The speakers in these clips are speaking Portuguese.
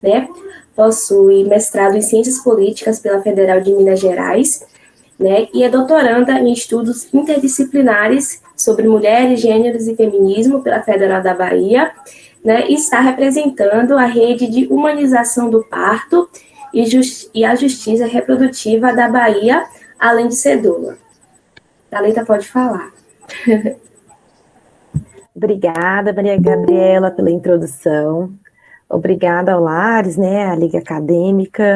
né? Possui mestrado em Ciências Políticas pela Federal de Minas Gerais, né? E é doutoranda em estudos interdisciplinares sobre mulheres, gêneros e feminismo pela Federal da Bahia, né? E está representando a rede de humanização do parto e a justiça reprodutiva da Bahia, além de ser doula. Thalita pode falar. Obrigada, Maria Gabriela, pela introdução. Obrigada ao Lares, né, a Liga Acadêmica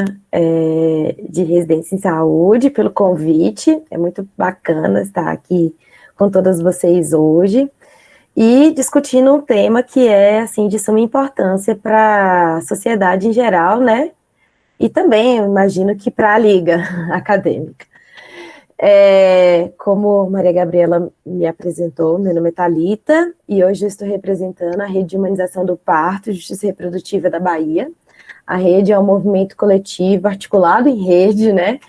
de Residência em Saúde, pelo convite. É muito bacana estar aqui com todas vocês hoje e discutindo um tema que é, assim, de suma importância para a sociedade em geral, né, e também, eu imagino que para a Liga Acadêmica. Como Maria Gabriela me apresentou, meu nome é Thalita, e hoje eu estou representando a Rede de Humanização do Parto e Justiça Reprodutiva da Bahia. A rede é um movimento coletivo articulado em rede, né,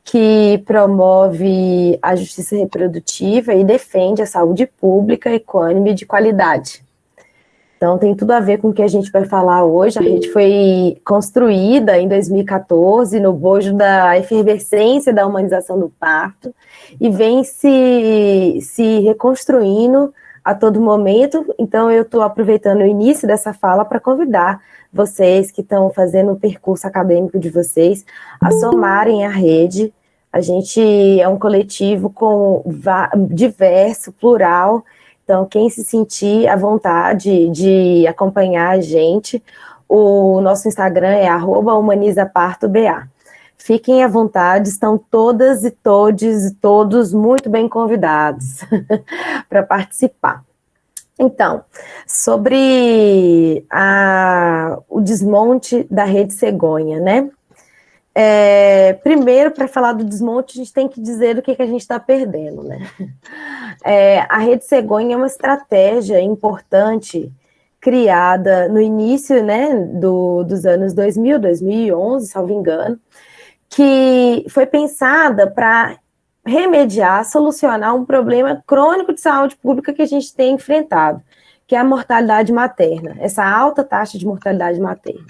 que promove a justiça reprodutiva e defende a saúde pública, equânime e de qualidade. Então, tem tudo a ver com o que a gente vai falar hoje. A rede foi construída em 2014, no bojo da efervescência da humanização do parto, e vem se reconstruindo a todo momento. Então, eu estou aproveitando o início dessa fala para convidar vocês que estão fazendo o percurso acadêmico de vocês a somarem a rede. A gente é um coletivo diverso, plural. Então, quem se sentir à vontade de acompanhar a gente, o nosso Instagram é @humanizapartoba. Fiquem à vontade, estão todas e todos muito bem convidados para participar. Então, sobre o desmonte da Rede Cegonha, né? Primeiro, para falar do desmonte, a gente tem que dizer o que a gente está perdendo, né? A Rede Cegonha é uma estratégia importante criada no início, né, dos anos 2000, 2011, salvo engano, que foi pensada para remediar, solucionar um problema crônico de saúde pública que a gente tem enfrentado, que é a mortalidade materna, essa alta taxa de mortalidade materna.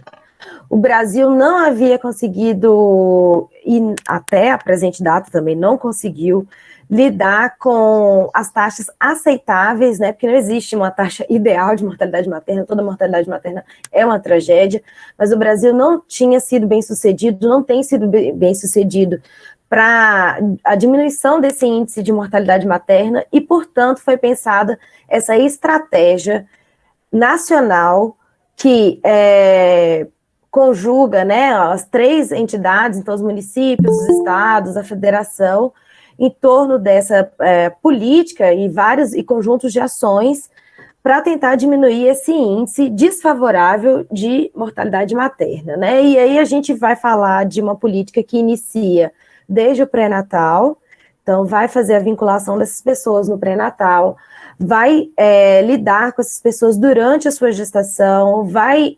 O Brasil não havia conseguido, e até a presente data também não conseguiu, lidar com as taxas aceitáveis, né, porque não existe uma taxa ideal de mortalidade materna, toda mortalidade materna é uma tragédia, mas o Brasil não tinha sido bem sucedido, não tem sido bem sucedido para a diminuição desse índice de mortalidade materna e, portanto, foi pensada essa estratégia nacional que conjuga, né, as 3 entidades, então os municípios, os estados, a federação, em torno dessa política e conjuntos de ações para tentar diminuir esse índice desfavorável de mortalidade materna, né? E aí a gente vai falar de uma política que inicia desde o pré-natal, então vai fazer a vinculação dessas pessoas no pré-natal, vai lidar com essas pessoas durante a sua gestação, vai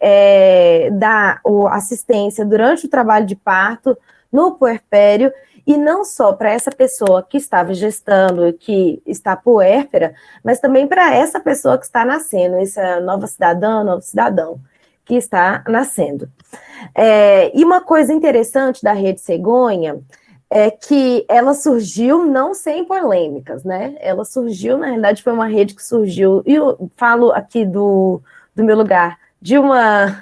dar assistência durante o trabalho de parto, no puerpério, e não só para essa pessoa que estava gestando, que está puérpera, mas também para essa pessoa que está nascendo, essa nova cidadã, novo cidadão que está nascendo. E uma coisa interessante da Rede Cegonha é que ela surgiu não sem polêmicas, né? Ela surgiu, na realidade, foi uma rede que surgiu, e eu falo aqui do meu lugar, de uma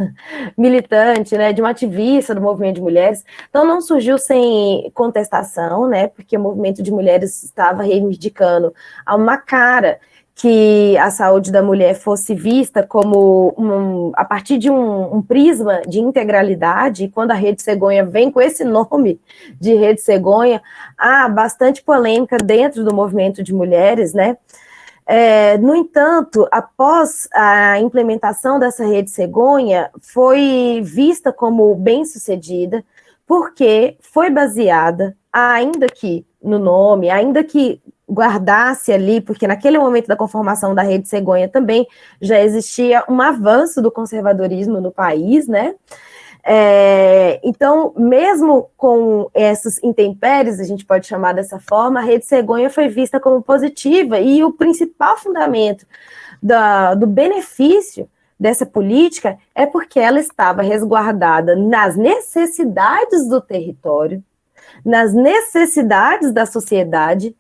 militante, né, de uma ativista do movimento de mulheres, então não surgiu sem contestação, né, porque o movimento de mulheres estava reivindicando a uma cara que a saúde da mulher fosse vista como a partir de um prisma de integralidade, e quando a Rede Cegonha vem com esse nome de Rede Cegonha, há bastante polêmica dentro do movimento de mulheres, né? No entanto, após a implementação dessa Rede Cegonha, foi vista como bem-sucedida, porque foi baseada, ainda que no nome, ainda que guardasse ali, porque naquele momento da conformação da Rede Cegonha também já existia um avanço do conservadorismo no país, né? Então, mesmo com essas intempéries, a gente pode chamar dessa forma, a Rede Cegonha foi vista como positiva, e o principal fundamento do benefício dessa política é porque ela estava resguardada nas necessidades do território, nas necessidades da sociedade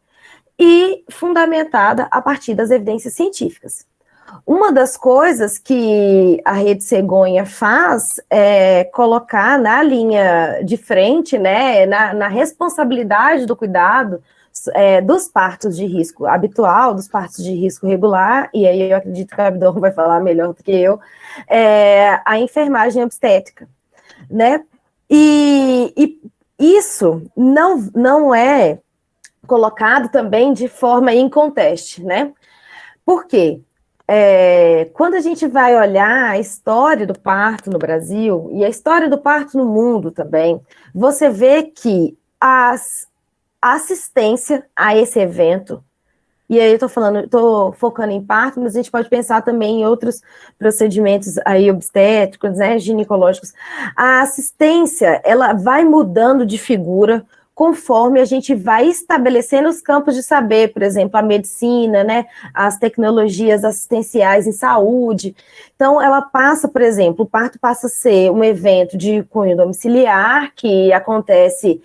e fundamentada a partir das evidências científicas. Uma das coisas que a Rede Cegonha faz é colocar na linha de frente, né, na responsabilidade do cuidado dos partos de risco habitual, dos partos de risco regular, e aí eu acredito que o Abdon vai falar melhor do que eu, a enfermagem obstétrica, né? E isso não é colocado também de forma inconteste, né? Por quê? Quando a gente vai olhar a história do parto no Brasil e a história do parto no mundo também, você vê que a assistência a esse evento, e aí eu estou focando em parto, mas a gente pode pensar também em outros procedimentos aí obstétricos, né, ginecológicos. A assistência, ela vai mudando de figura conforme a gente vai estabelecendo os campos de saber, por exemplo, a medicina, né, as tecnologias assistenciais em saúde. Então, ela passa, por exemplo, o parto passa a ser um evento de cunho domiciliar, que acontece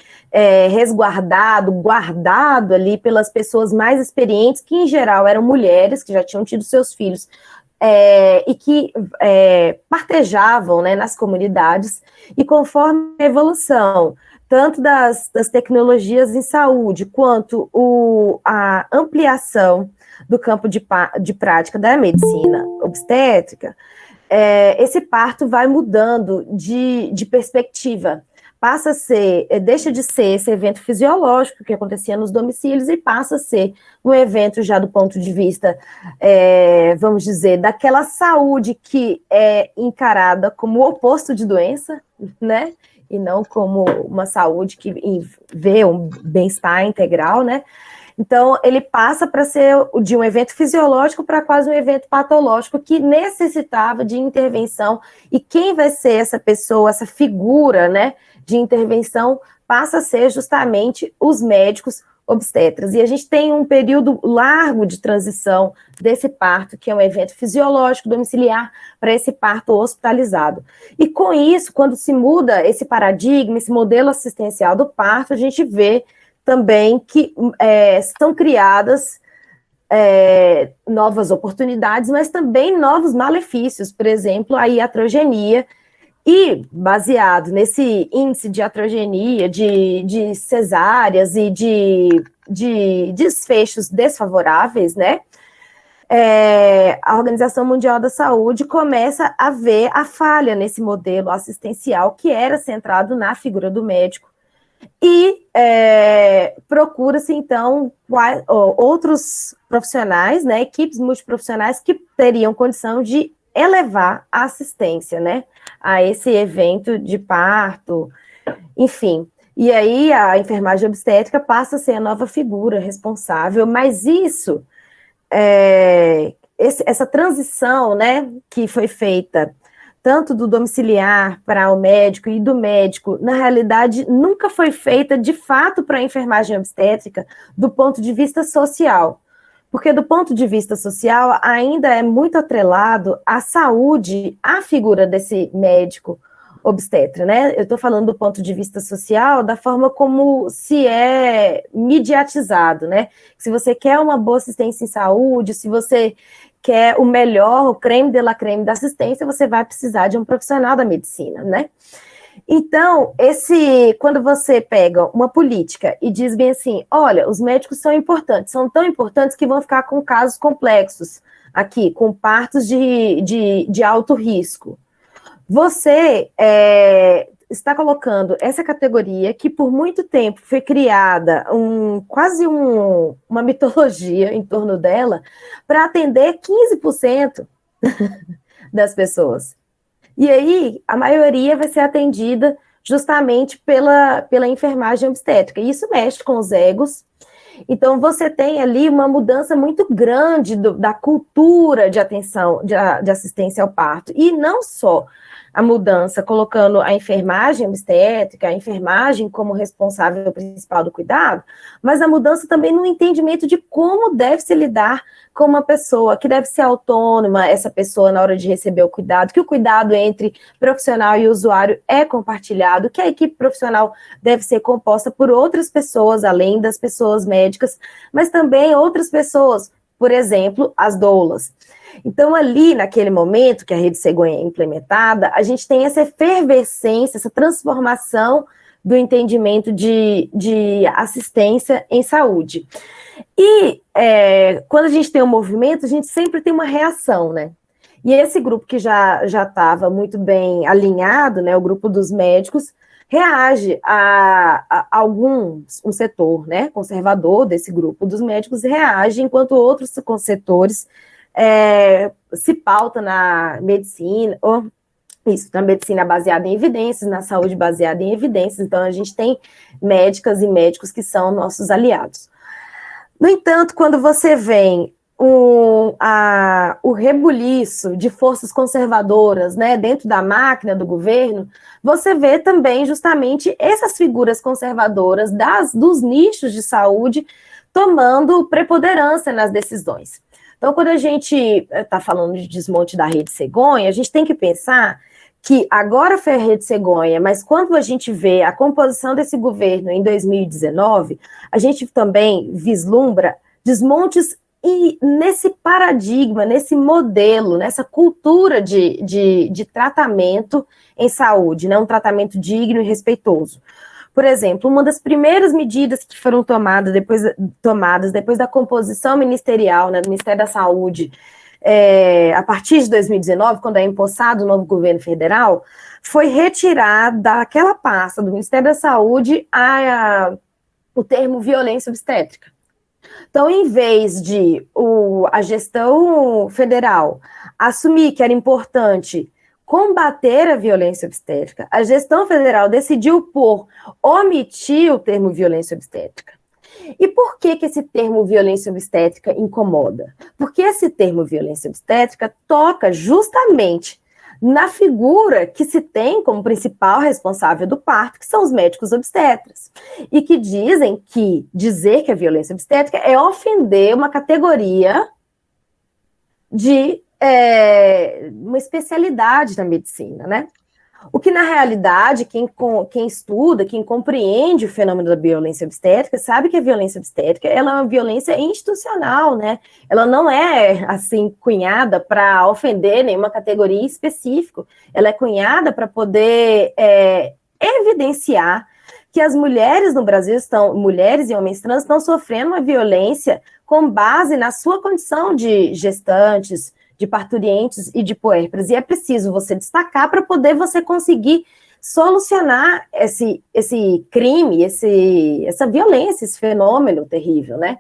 resguardado, guardado ali pelas pessoas mais experientes, que em geral eram mulheres, que já tinham tido seus filhos, e que partejavam, né, nas comunidades, e conforme a evolução tanto das tecnologias em saúde, quanto a ampliação do campo de prática da medicina obstétrica, esse parto vai mudando de perspectiva. Passa a ser, deixa de ser esse evento fisiológico que acontecia nos domicílios e passa a ser um evento já do ponto de vista, vamos dizer, daquela saúde que é encarada como o oposto de doença, né? E não como uma saúde que vê um bem-estar integral, né? Então, ele passa para ser de um evento fisiológico para quase um evento patológico que necessitava de intervenção, e quem vai ser essa pessoa, essa figura, né, de intervenção, passa a ser justamente os médicos obstetras. E a gente tem um período largo de transição desse parto, que é um evento fisiológico domiciliar, para esse parto hospitalizado. E com isso, quando se muda esse paradigma, esse modelo assistencial do parto, a gente vê também que são criadas novas oportunidades, mas também novos malefícios, por exemplo, a iatrogenia. E, baseado nesse índice de iatrogenia, de cesáreas e de desfechos desfavoráveis, né, a Organização Mundial da Saúde começa a ver a falha nesse modelo assistencial que era centrado na figura do médico e procura-se, então, outros profissionais, né, equipes multiprofissionais que teriam condição de elevar a assistência, né, a esse evento de parto, enfim. E aí a enfermagem obstétrica passa a ser a nova figura responsável, mas isso, essa transição, né, que foi feita tanto do domiciliar para o médico e do médico, na realidade, nunca foi feita de fato para a enfermagem obstétrica do ponto de vista social. Porque do ponto de vista social, ainda é muito atrelado à saúde, à figura desse médico obstetra, né? Eu estou falando do ponto de vista social, da forma como se é mediatizado, né? Se você quer uma boa assistência em saúde, se você quer o melhor, o creme de la creme da assistência, você vai precisar de um profissional da medicina, né? Então, quando você pega uma política e diz bem assim, olha, os médicos são importantes, são tão importantes que vão ficar com casos complexos aqui, com partos de alto risco. Você está colocando essa categoria que por muito tempo foi criada quase uma mitologia em torno dela para atender 15% das pessoas. E aí, a maioria vai ser atendida justamente pela enfermagem obstétrica. E isso mexe com os egos. Então, você tem ali uma mudança muito grande da cultura de atenção, de assistência ao parto. E não só a mudança, colocando a enfermagem obstétrica, a enfermagem como responsável principal do cuidado, mas a mudança também no entendimento de como deve se lidar com uma pessoa, que deve ser autônoma, essa pessoa na hora de receber o cuidado, que o cuidado entre profissional e usuário é compartilhado, que a equipe profissional deve ser composta por outras pessoas, além das pessoas médicas, mas também outras pessoas, por exemplo, as doulas. Então, ali, naquele momento que a Rede Cegonha é implementada, a gente tem essa efervescência, essa transformação do entendimento de assistência em saúde. E quando a gente tem um movimento, a gente sempre tem uma reação, né? E esse grupo que já estava muito bem alinhado, né, o grupo dos médicos, reage a um setor, né, conservador desse grupo dos médicos reage, enquanto outros setores se pauta na medicina, na medicina baseada em evidências, na saúde baseada em evidências. Então, a gente tem médicas e médicos que são nossos aliados. No entanto, quando você vem o rebuliço de forças conservadoras, né, dentro da máquina do governo, você vê também justamente essas figuras conservadoras dos nichos de saúde tomando preponderância nas decisões. Então, quando a gente está falando de desmonte da Rede Cegonha, a gente tem que pensar que agora foi a Rede Cegonha, mas quando a gente vê a composição desse governo em 2019, a gente também vislumbra desmontes nesse paradigma, nesse modelo, nessa cultura de tratamento em saúde, né, um tratamento digno e respeitoso. Por exemplo, uma das primeiras medidas que foram tomadas depois da composição ministerial, né, do Ministério da Saúde, a partir de 2019, quando é empossado o novo governo federal, foi retirar daquela pasta do Ministério da Saúde o termo violência obstétrica. Então, em vez de a gestão federal assumir que era importante combater a violência obstétrica, a gestão federal decidiu omitir o termo violência obstétrica. E por que esse termo violência obstétrica incomoda? Porque esse termo violência obstétrica toca justamente na figura que se tem como principal responsável do parto, que são os médicos obstetras, e que dizem que dizer que a violência obstétrica é ofender uma categoria de uma especialidade na medicina, né? O que, na realidade, quem estuda, quem compreende o fenômeno da violência obstétrica, sabe que a violência obstétrica ela é uma violência institucional, né? Ela não é, assim, cunhada para ofender nenhuma categoria específica. Ela é cunhada para poder evidenciar que as mulheres no Brasil mulheres e homens trans estão sofrendo uma violência com base na sua condição de gestantes, de parturientes e de puérperas, e é preciso você destacar para poder você conseguir solucionar esse crime, essa violência, esse fenômeno terrível, né?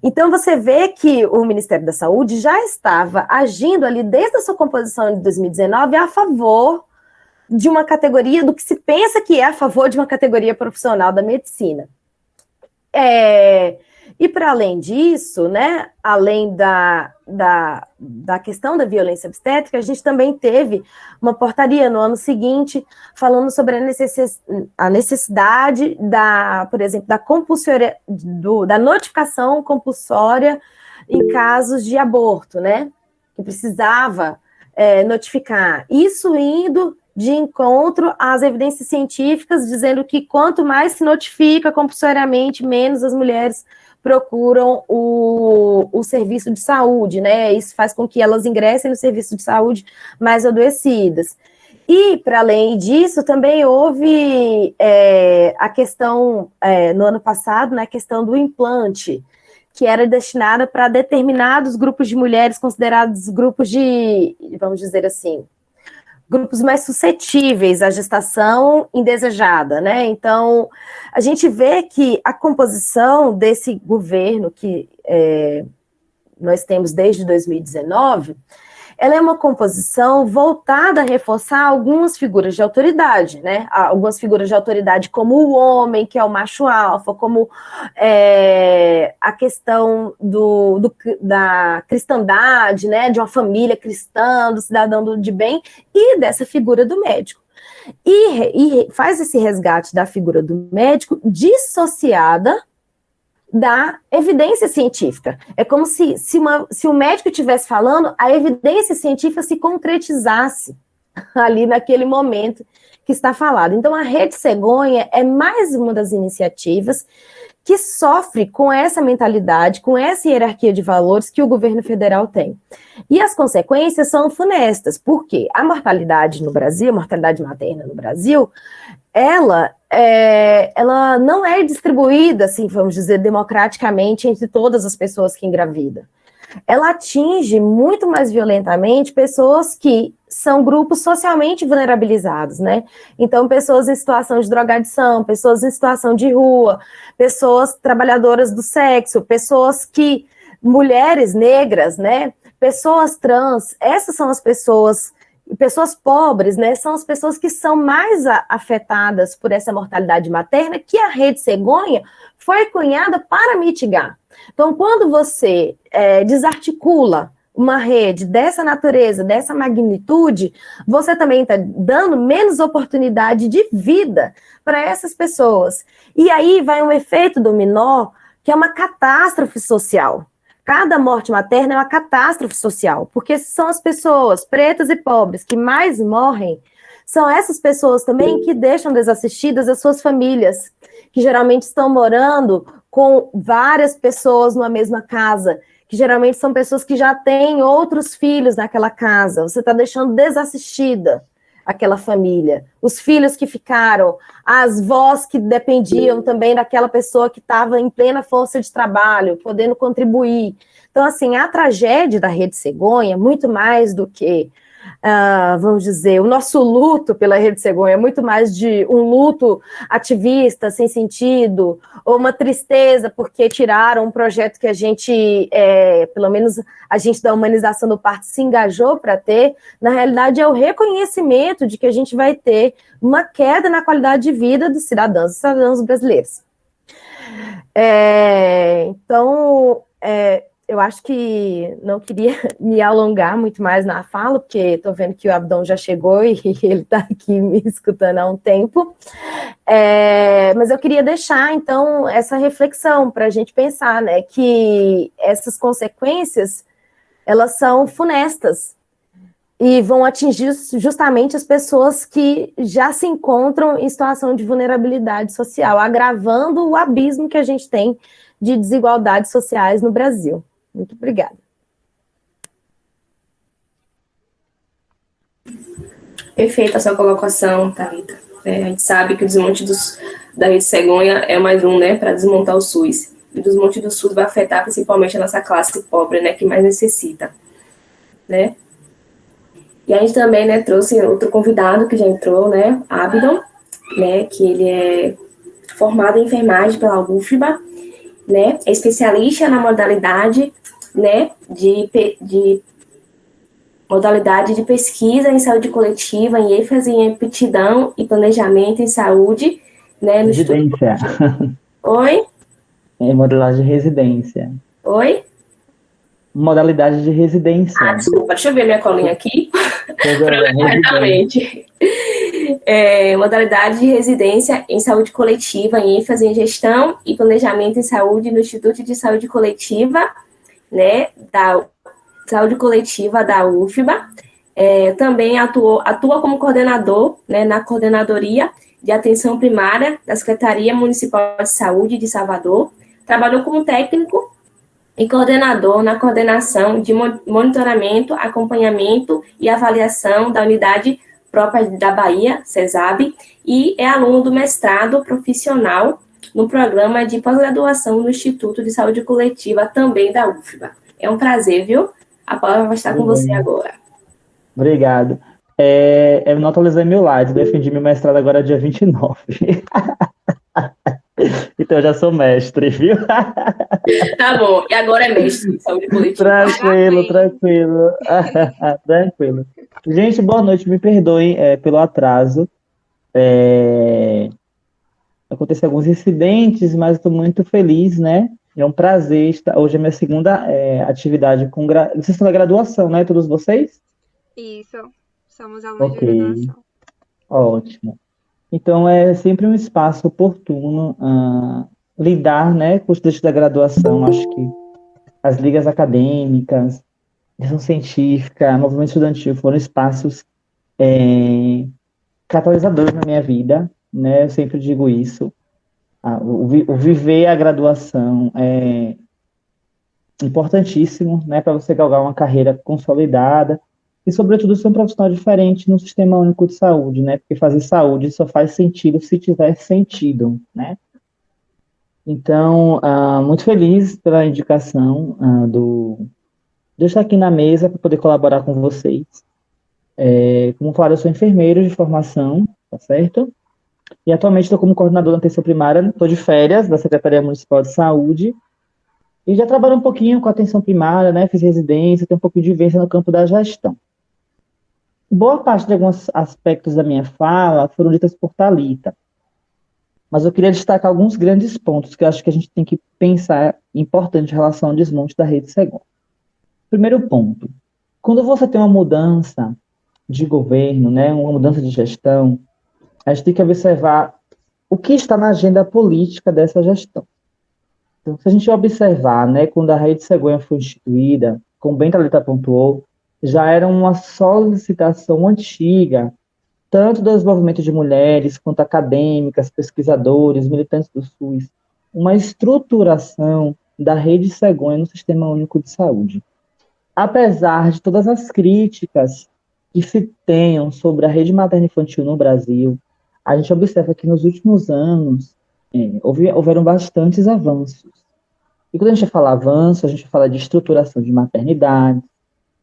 Então, você vê que o Ministério da Saúde já estava agindo ali desde a sua composição de 2019 a favor de uma categoria, do que se pensa que é a favor de uma categoria profissional da medicina. E para além disso, né, além da questão da violência obstétrica, a gente também teve uma portaria no ano seguinte falando sobre a necessidade por exemplo, da notificação compulsória em casos de aborto, né, que precisava notificar. Isso indo de encontro às evidências científicas, dizendo que quanto mais se notifica compulsoriamente, menos as mulheres procuram o serviço de saúde, né? Isso faz com que elas ingressem no serviço de saúde mais adoecidas. E, para além disso, também houve a questão, no ano passado, né, a questão do implante, que era destinada para determinados grupos de mulheres considerados grupos vamos dizer assim, grupos mais suscetíveis à gestação indesejada, né? Então, a gente vê que a composição desse governo que nós temos desde 2019, ela é uma composição voltada a reforçar algumas figuras de autoridade, né? Algumas figuras de autoridade como o homem, que é o macho alfa, como a questão da cristandade, né? De uma família cristã, do cidadão de bem, e dessa figura do médico. E faz esse resgate da figura do médico dissociada da evidência científica. É como se o médico estivesse falando, a evidência científica se concretizasse ali naquele momento que está falado. Então, a Rede Cegonha é mais uma das iniciativas que sofre com essa mentalidade, com essa hierarquia de valores que o governo federal tem. E as consequências são funestas, porque a mortalidade no Brasil, a mortalidade materna no Brasil, ela não é distribuída, assim, vamos dizer, democraticamente entre todas as pessoas que engravidam. Ela atinge muito mais violentamente pessoas que são grupos socialmente vulnerabilizados, né? Então, pessoas em situação de drogadição, pessoas em situação de rua, pessoas trabalhadoras do sexo, mulheres negras, né? Pessoas trans, essas são as pessoas pobres, né, são as pessoas que são mais afetadas por essa mortalidade materna, que a Rede Cegonha foi cunhada para mitigar. Então, quando você desarticula uma rede dessa natureza, dessa magnitude, você também está dando menos oportunidade de vida para essas pessoas. E aí vai um efeito dominó, que é uma catástrofe social. Cada morte materna é uma catástrofe social, porque são as pessoas pretas e pobres que mais morrem, são essas pessoas também que deixam desassistidas as suas famílias, que geralmente estão morando com várias pessoas numa mesma casa, que geralmente são pessoas que já têm outros filhos naquela casa, você está deixando desassistida aquela família, os filhos que ficaram, as vós que dependiam também daquela pessoa que estava em plena força de trabalho, podendo contribuir. Então, assim, a tragédia da Rede Cegonha, muito mais do que, vamos dizer, o nosso luto pela Rede Cegonha, é muito mais de um luto ativista, sem sentido, ou uma tristeza porque tiraram um projeto que a gente, pelo menos a gente da humanização do parto se engajou para ter. Na realidade é o reconhecimento de que a gente vai ter uma queda na qualidade de vida dos cidadãos e cidadãs brasileiros. Então, eu acho que não queria me alongar muito mais na fala, porque estou vendo que o Abdon já chegou e ele está aqui me escutando há um tempo. Mas eu queria deixar, então, essa reflexão para a gente pensar, né, que essas consequências, elas são funestas e vão atingir justamente as pessoas que já se encontram em situação de vulnerabilidade social, agravando o abismo que a gente tem de desigualdades sociais no Brasil. Muito obrigada. Perfeita a sua colocação, Thalita. A gente sabe que o desmonte da Rede Cegonha é mais um, né, para desmontar o SUS. E o desmonte do SUS vai afetar principalmente a nossa classe pobre, né, que mais necessita, né? E a gente também, né, trouxe outro convidado que já entrou, né, Abdon, né, que ele é formado em enfermagem pela UFBA, né, é especialista na modalidade, né, de modalidade de pesquisa em saúde coletiva, em ênfase em aptidão e planejamento em saúde, né, no residência. Oi? Modalidade de residência. Oi? Modalidade de residência. Desculpa, deixa eu ver minha colinha aqui. Corretamente. Modalidade de residência em saúde coletiva, em ênfase em gestão e planejamento em saúde no Instituto de Saúde Coletiva, né, da Saúde Coletiva da UFBA. Também atua como coordenador, né, na Coordenadoria de Atenção Primária da Secretaria Municipal de Saúde de Salvador. Trabalhou como técnico e coordenador na coordenação de monitoramento, acompanhamento e avaliação da unidade própria da Bahia, CESAB, e é aluno do mestrado profissional no programa de pós-graduação no Instituto de Saúde Coletiva, também da UFBA. É um prazer, viu? A palavra vai estar com você agora. Obrigado. Eu não atualizei meu slide, defendi meu mestrado agora dia 29. Então eu já sou mestre, viu? Tá bom, e agora é mestre de saúde coletiva. Tranquilo, tranquilo. Tranquilo. Gente, boa noite, me perdoem pelo atraso. Aconteceram alguns incidentes, mas estou muito feliz, né? É um prazer estar. Hoje é minha segunda atividade com. Vocês estão na graduação, né? Todos vocês? Isso, somos alunos de Ok, graduação. ótimo. Então é sempre um espaço oportuno lidar, né, com os estudantes da graduação. Acho que as ligas acadêmicas, iniciação científica, movimento estudantil foram espaços catalisadores na minha vida, né? Eu sempre digo isso. O viver a graduação é importantíssimo, né, para você galgar uma carreira consolidada e, sobretudo, ser um profissional diferente no Sistema Único de Saúde, né? Porque fazer saúde só faz sentido se tiver sentido, né? Então, muito feliz pela indicação de eu estar aqui na mesa para poder colaborar com vocês. Como falaram, eu sou enfermeiro de formação, tá certo? E atualmente estou como coordenador da atenção primária, estou de férias da Secretaria Municipal de Saúde e já trabalho um pouquinho com atenção primária, né? Fiz residência, tenho um pouquinho de vivência no campo da gestão. Boa parte de alguns aspectos da minha fala foram ditas por Thalita, mas eu queria destacar alguns grandes pontos que eu acho que a gente tem que pensar importante em relação ao desmonte da rede Segon. Primeiro ponto, quando você tem uma mudança de governo, né, uma mudança de gestão, a gente tem que observar o que está na agenda política dessa gestão. Então, se a gente observar, né, quando a rede Cegonha foi instituída, como bem Thalita pontuou, já era uma solicitação antiga, tanto do desenvolvimento de mulheres, quanto acadêmicas, pesquisadores, militantes do SUS, uma estruturação da rede Cegonha no Sistema Único de Saúde. Apesar de todas as críticas que se tenham sobre a rede materno-infantil no Brasil, a gente observa que nos últimos anos houveram bastantes avanços. E quando a gente fala avanço, a gente fala de estruturação de maternidade,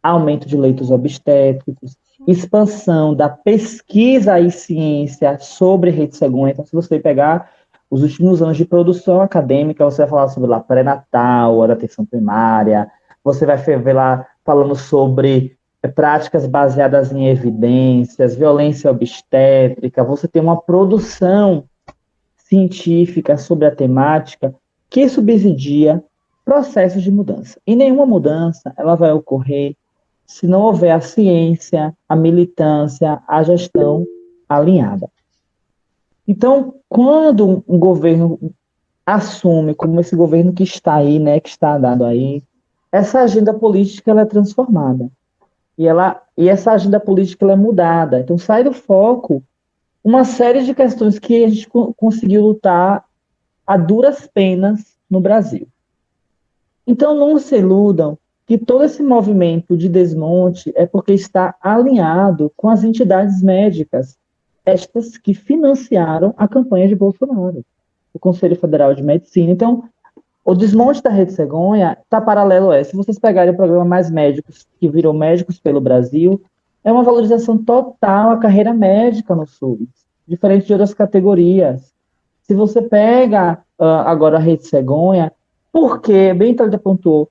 aumento de leitos obstétricos, expansão da pesquisa e ciência sobre rede Cegonha. Então, se você pegar os últimos anos de produção acadêmica, você vai falar sobre lá pré-natal, hora da atenção primária, você vai ver lá falando sobre práticas baseadas em evidências, violência obstétrica, você tem uma produção científica sobre a temática que subsidia processos de mudança. E nenhuma mudança ela vai ocorrer se não houver a ciência, a militância, a gestão alinhada. Então, quando um governo assume, como esse governo que está aí, né, que está dado aí, essa agenda política ela é transformada. E essa agenda política ela é mudada. Então, sai do foco uma série de questões que a gente conseguiu lutar a duras penas no Brasil. Então, não se iludam que todo esse movimento de desmonte é porque está alinhado com as entidades médicas, estas que financiaram a campanha de Bolsonaro, o Conselho Federal de Medicina. Então, o desmonte da rede Cegonha está paralelo a esse. Se vocês pegarem o programa Mais Médicos, que virou Médicos pelo Brasil, é uma valorização total à carreira médica no SUS, diferente de outras categorias. Se você pega agora a rede Cegonha, porque, bem Thalita pontuou,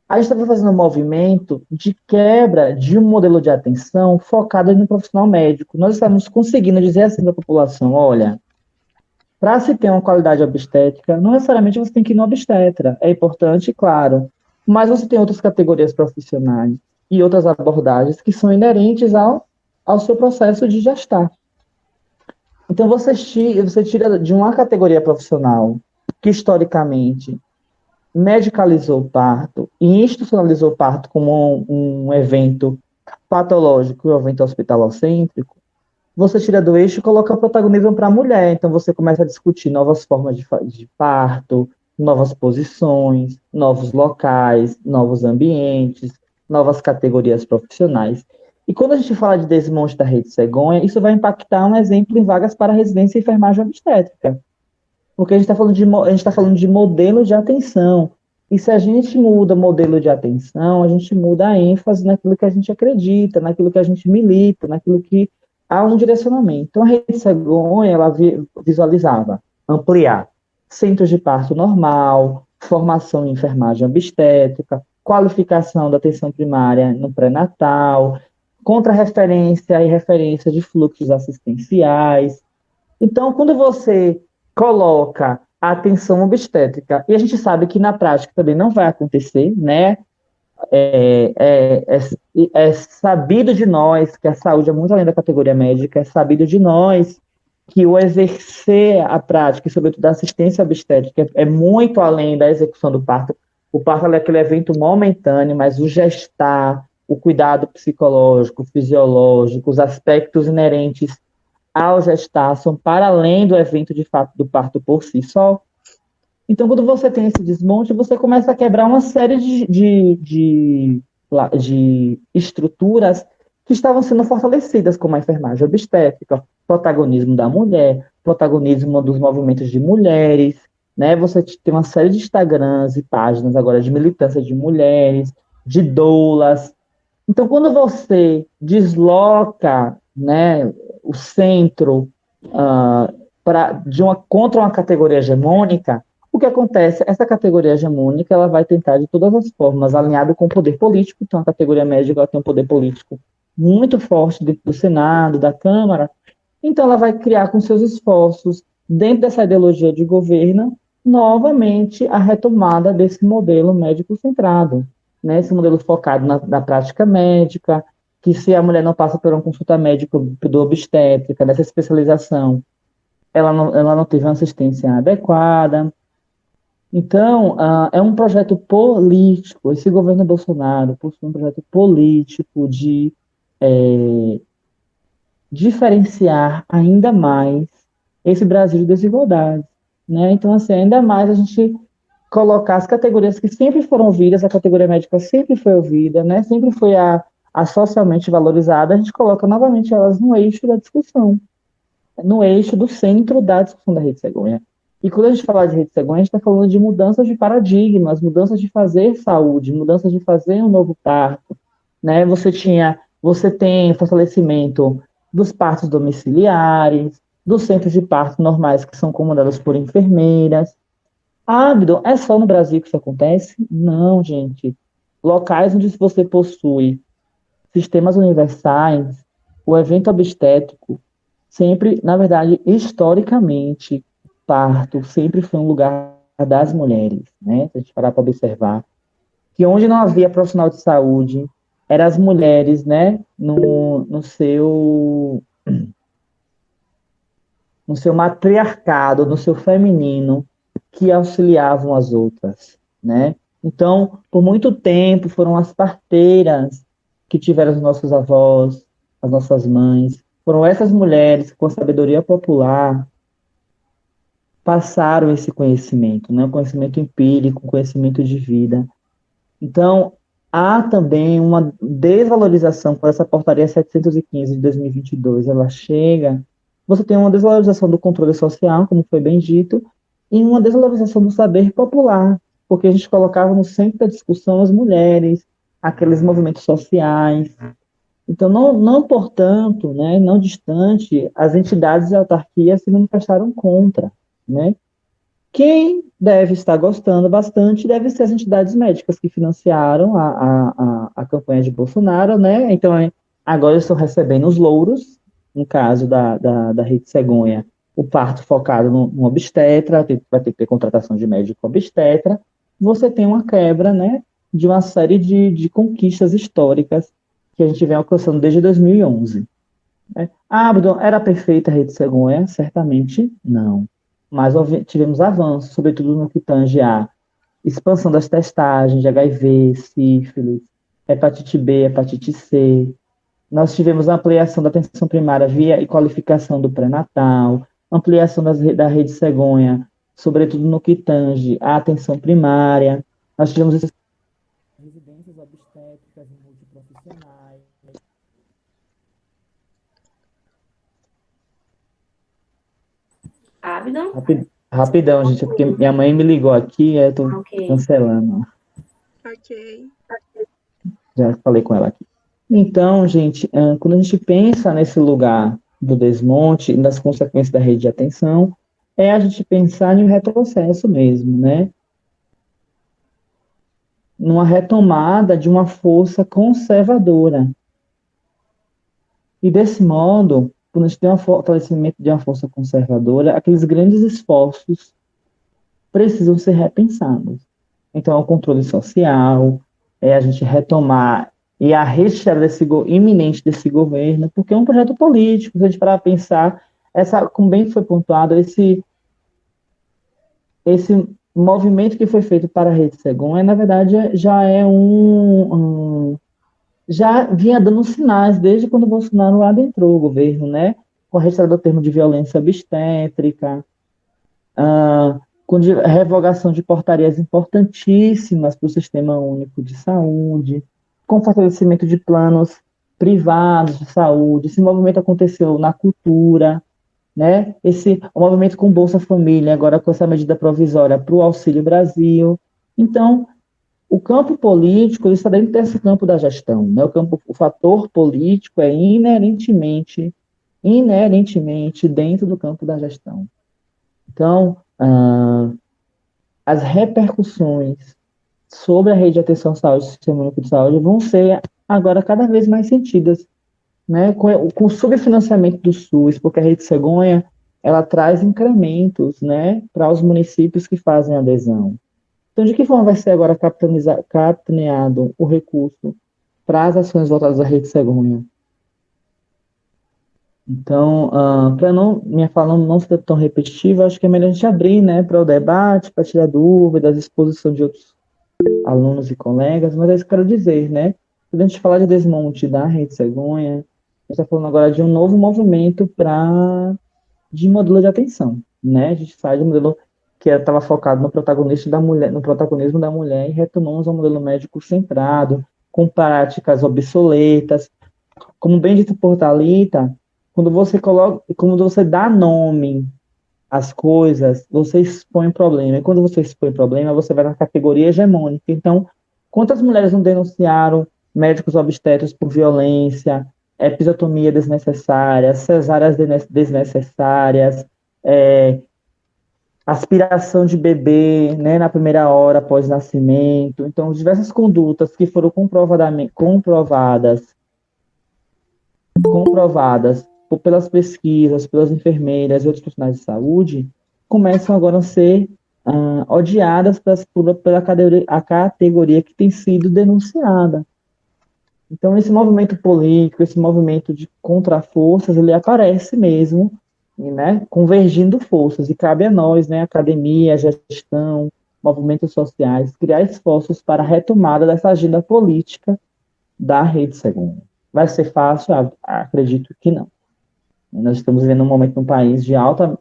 a gente estava fazendo um movimento de quebra de um modelo de atenção focado no profissional médico. Nós estamos conseguindo dizer assim para a população, olha, para se ter uma qualidade obstétrica, não necessariamente você tem que ir no obstetra. É importante, claro, mas você tem outras categorias profissionais e outras abordagens que são inerentes ao seu processo de gestar. Então, você tira de uma categoria profissional que, historicamente, medicalizou o parto e institucionalizou o parto como um evento patológico, um evento hospitalocêntrico, você tira do eixo e coloca o protagonismo para a mulher. Então, você começa a discutir novas formas de parto, novas posições, novos locais, novos ambientes, novas categorias profissionais. E quando a gente fala de desmonte da rede Cegonha, isso vai impactar, um exemplo, em vagas para residência e enfermagem obstétrica. Porque a gente está falando de modelo de atenção. E se a gente muda modelo de atenção, a gente muda a ênfase naquilo que a gente acredita, naquilo que a gente milita, naquilo que há um direcionamento. Então, a rede Cegonha, ela visualizava ampliar centros de parto normal, formação em enfermagem obstétrica, qualificação da atenção primária no pré-natal, contrarreferência e referência de fluxos assistenciais. Então, quando você coloca a atenção obstétrica, e a gente sabe que na prática também não vai acontecer, né? É sabido de nós que a saúde é muito além da categoria médica, é sabido de nós que o exercer a prática, e sobretudo a assistência obstétrica, é muito além da execução do parto. O parto é aquele evento momentâneo, mas o gestar, o cuidado psicológico, fisiológico, os aspectos inerentes ao gestar são para além do evento de fato do parto por si só. Então, quando você tem esse desmonte, você começa a quebrar uma série de estruturas que estavam sendo fortalecidas, como a enfermagem obstétrica, protagonismo da mulher, protagonismo dos movimentos de mulheres, né? Você tem uma série de Instagrams e páginas agora de militância de mulheres, de doulas. Então, quando você desloca, né, o centro contra uma categoria hegemônica, o que acontece? Essa categoria hegemônica ela vai tentar de todas as formas, alinhado com o poder político. Então, a categoria médica ela tem um poder político muito forte dentro do Senado, da Câmara. Então, ela vai criar com seus esforços, dentro dessa ideologia de governo, novamente a retomada desse modelo médico-centrado, né? Esse modelo focado na prática médica, que se a mulher não passa por uma consulta médica do obstétrica, nessa especialização, ela não teve uma assistência adequada. Então, é um projeto político. Esse governo Bolsonaro possui um projeto político de diferenciar ainda mais esse Brasil de desigualdade, né? Então, assim, ainda mais a gente colocar as categorias que sempre foram ouvidas, a categoria médica sempre foi ouvida, né? Sempre foi a socialmente valorizada, a gente coloca novamente elas no eixo da discussão, no eixo do centro da discussão da Rede Cegonha. E quando a gente fala de Rede Cegonha, a gente está falando de mudanças de paradigmas, mudanças de fazer saúde, mudanças de fazer um novo parto, né? Você tem fortalecimento dos partos domiciliares, dos centros de parto normais que são comandados por enfermeiras. Abdon, é só no Brasil que isso acontece? Não, gente. Locais onde você possui sistemas universais, o evento obstétrico sempre, na verdade, historicamente, parto sempre foi um lugar das mulheres, né? Se a gente parar para observar, que onde não havia profissional de saúde, eram as mulheres, né? No seu matriarcado, no seu feminino, que auxiliavam as outras, né? Então, por muito tempo, foram as parteiras que tiveram os nossos avós, as nossas mães, foram essas mulheres que, com a sabedoria popular, passaram esse conhecimento, né? Um conhecimento empírico, um conhecimento de vida. Então, há também uma desvalorização, por essa portaria 715 de 2022, ela chega, você tem uma desvalorização do controle social, como foi bem dito, e uma desvalorização do saber popular, porque a gente colocava no centro da discussão as mulheres, aqueles movimentos sociais. Então, não portanto, né, não distante, as entidades e autarquias se manifestaram contra, né? Quem deve estar gostando bastante deve ser as entidades médicas que financiaram a campanha de Bolsonaro, né? Então, agora estão recebendo os louros, no caso da Rede Cegonha, o parto focado no obstetra, vai ter que ter contratação de médico obstetra. Você tem uma quebra, né, de uma série de conquistas históricas que a gente vem alcançando desde 2011. Né? Abdon, era perfeita a Rede Cegonha? Certamente não. Mas tivemos avanços, sobretudo no que tange a expansão das testagens de HIV, sífilis, hepatite B, hepatite C. Nós tivemos a ampliação da atenção primária via e qualificação do pré-natal, ampliação da Rede Cegonha, sobretudo no que tange a atenção primária. Nós tivemos residências obstétricas e multiprofissionais. Abdon? Rapidão, gente, porque minha mãe me ligou aqui, eu estou cancelando. Ok. Já falei com ela aqui. Então, gente, quando a gente pensa nesse lugar do desmonte e das consequências da rede de atenção, é a gente pensar em um retrocesso mesmo, né? Numa retomada de uma força conservadora. E desse modo, quando a gente tem um fortalecimento de uma força conservadora, aqueles grandes esforços precisam ser repensados. Então, é o controle social, é a gente retomar e a retirada iminente desse governo, porque é um projeto político, se a gente parar para pensar, como bem foi pontuado, esse movimento que foi feito para a Rede Cegonha, na verdade, já é já vinha dando sinais desde quando o Bolsonaro adentrou o governo, né? Com a retirada do termo de violência obstétrica, com revogação de portarias importantíssimas para o Sistema Único de Saúde, com fortalecimento de planos privados de saúde. Esse movimento aconteceu na cultura, né? O movimento com Bolsa Família, agora com essa medida provisória para o Auxílio Brasil. Então, o campo político ele está dentro desse campo da gestão, né? O fator político é inerentemente dentro do campo da gestão. Então, as repercussões sobre a rede de atenção à saúde, Sistema Único de Saúde, vão ser agora cada vez mais sentidas, né? Com o subfinanciamento do SUS, porque a Rede Cegonha ela traz incrementos, né, para os municípios que fazem adesão. Então, de que forma vai ser agora capitaneado o recurso para as ações voltadas à Rede Cegonha? Então, para minha fala não ser tão repetitiva, acho que é melhor a gente abrir, né, para o debate, para tirar dúvidas, exposição de outros alunos e colegas, mas é isso que eu quero dizer, né? Quando a gente falar de desmonte da Rede Cegonha, a gente está falando agora de um novo movimento de modelo de atenção, né? A gente sai de um modelo que estava focado no protagonismo da mulher e retomamos um modelo médico centrado, com práticas obsoletas. Como bem dito por Thalita, quando você dá nome às coisas, você expõe problema. E quando você expõe problema, você vai na categoria hegemônica. Então, quantas mulheres não denunciaram médicos obstetras por violência, episiotomia desnecessária, cesáreas desnecessárias, aspiração de bebê, né, na primeira hora após nascimento. Então, diversas condutas que foram comprovadas pelas pesquisas, pelas enfermeiras e outros profissionais de saúde, começam agora a ser odiadas pela categoria que tem sido denunciada. Então, esse movimento político, esse movimento de contraforças, ele aparece mesmo, né, convergindo forças, e cabe a nós, né, academia, gestão, movimentos sociais, criar esforços para a retomada dessa agenda política da Rede Cegonha. Vai ser fácil? Acredito que não. Nós estamos vivendo um momento no país de alta...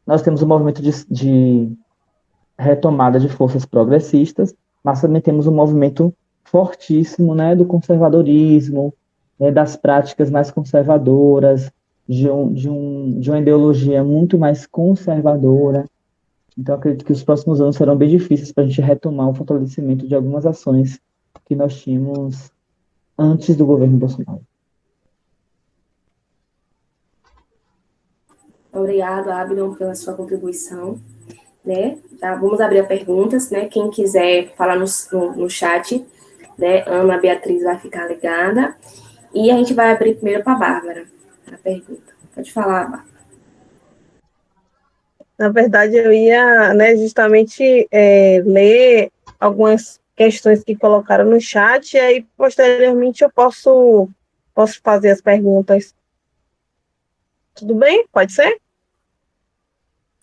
Nós temos um movimento de retomada de forças progressistas, mas também temos um movimento fortíssimo, né, do conservadorismo, né, das práticas mais conservadoras, de uma ideologia muito mais conservadora. Então, acredito que os próximos anos serão bem difíceis para a gente retomar o fortalecimento de algumas ações que nós tínhamos antes do governo Bolsonaro. Obrigado, Abdon, pela sua contribuição. Né? Já vamos abrir a perguntas, né? Quem quiser falar no chat, né? Ana Beatriz vai ficar ligada. E a gente vai abrir primeiro para a Bárbara, a pergunta. Pode falar, Bárbara. Na verdade, eu ia, né, justamente ler algumas questões que colocaram no chat, e aí, posteriormente, eu posso fazer as perguntas. Tudo bem? Pode ser?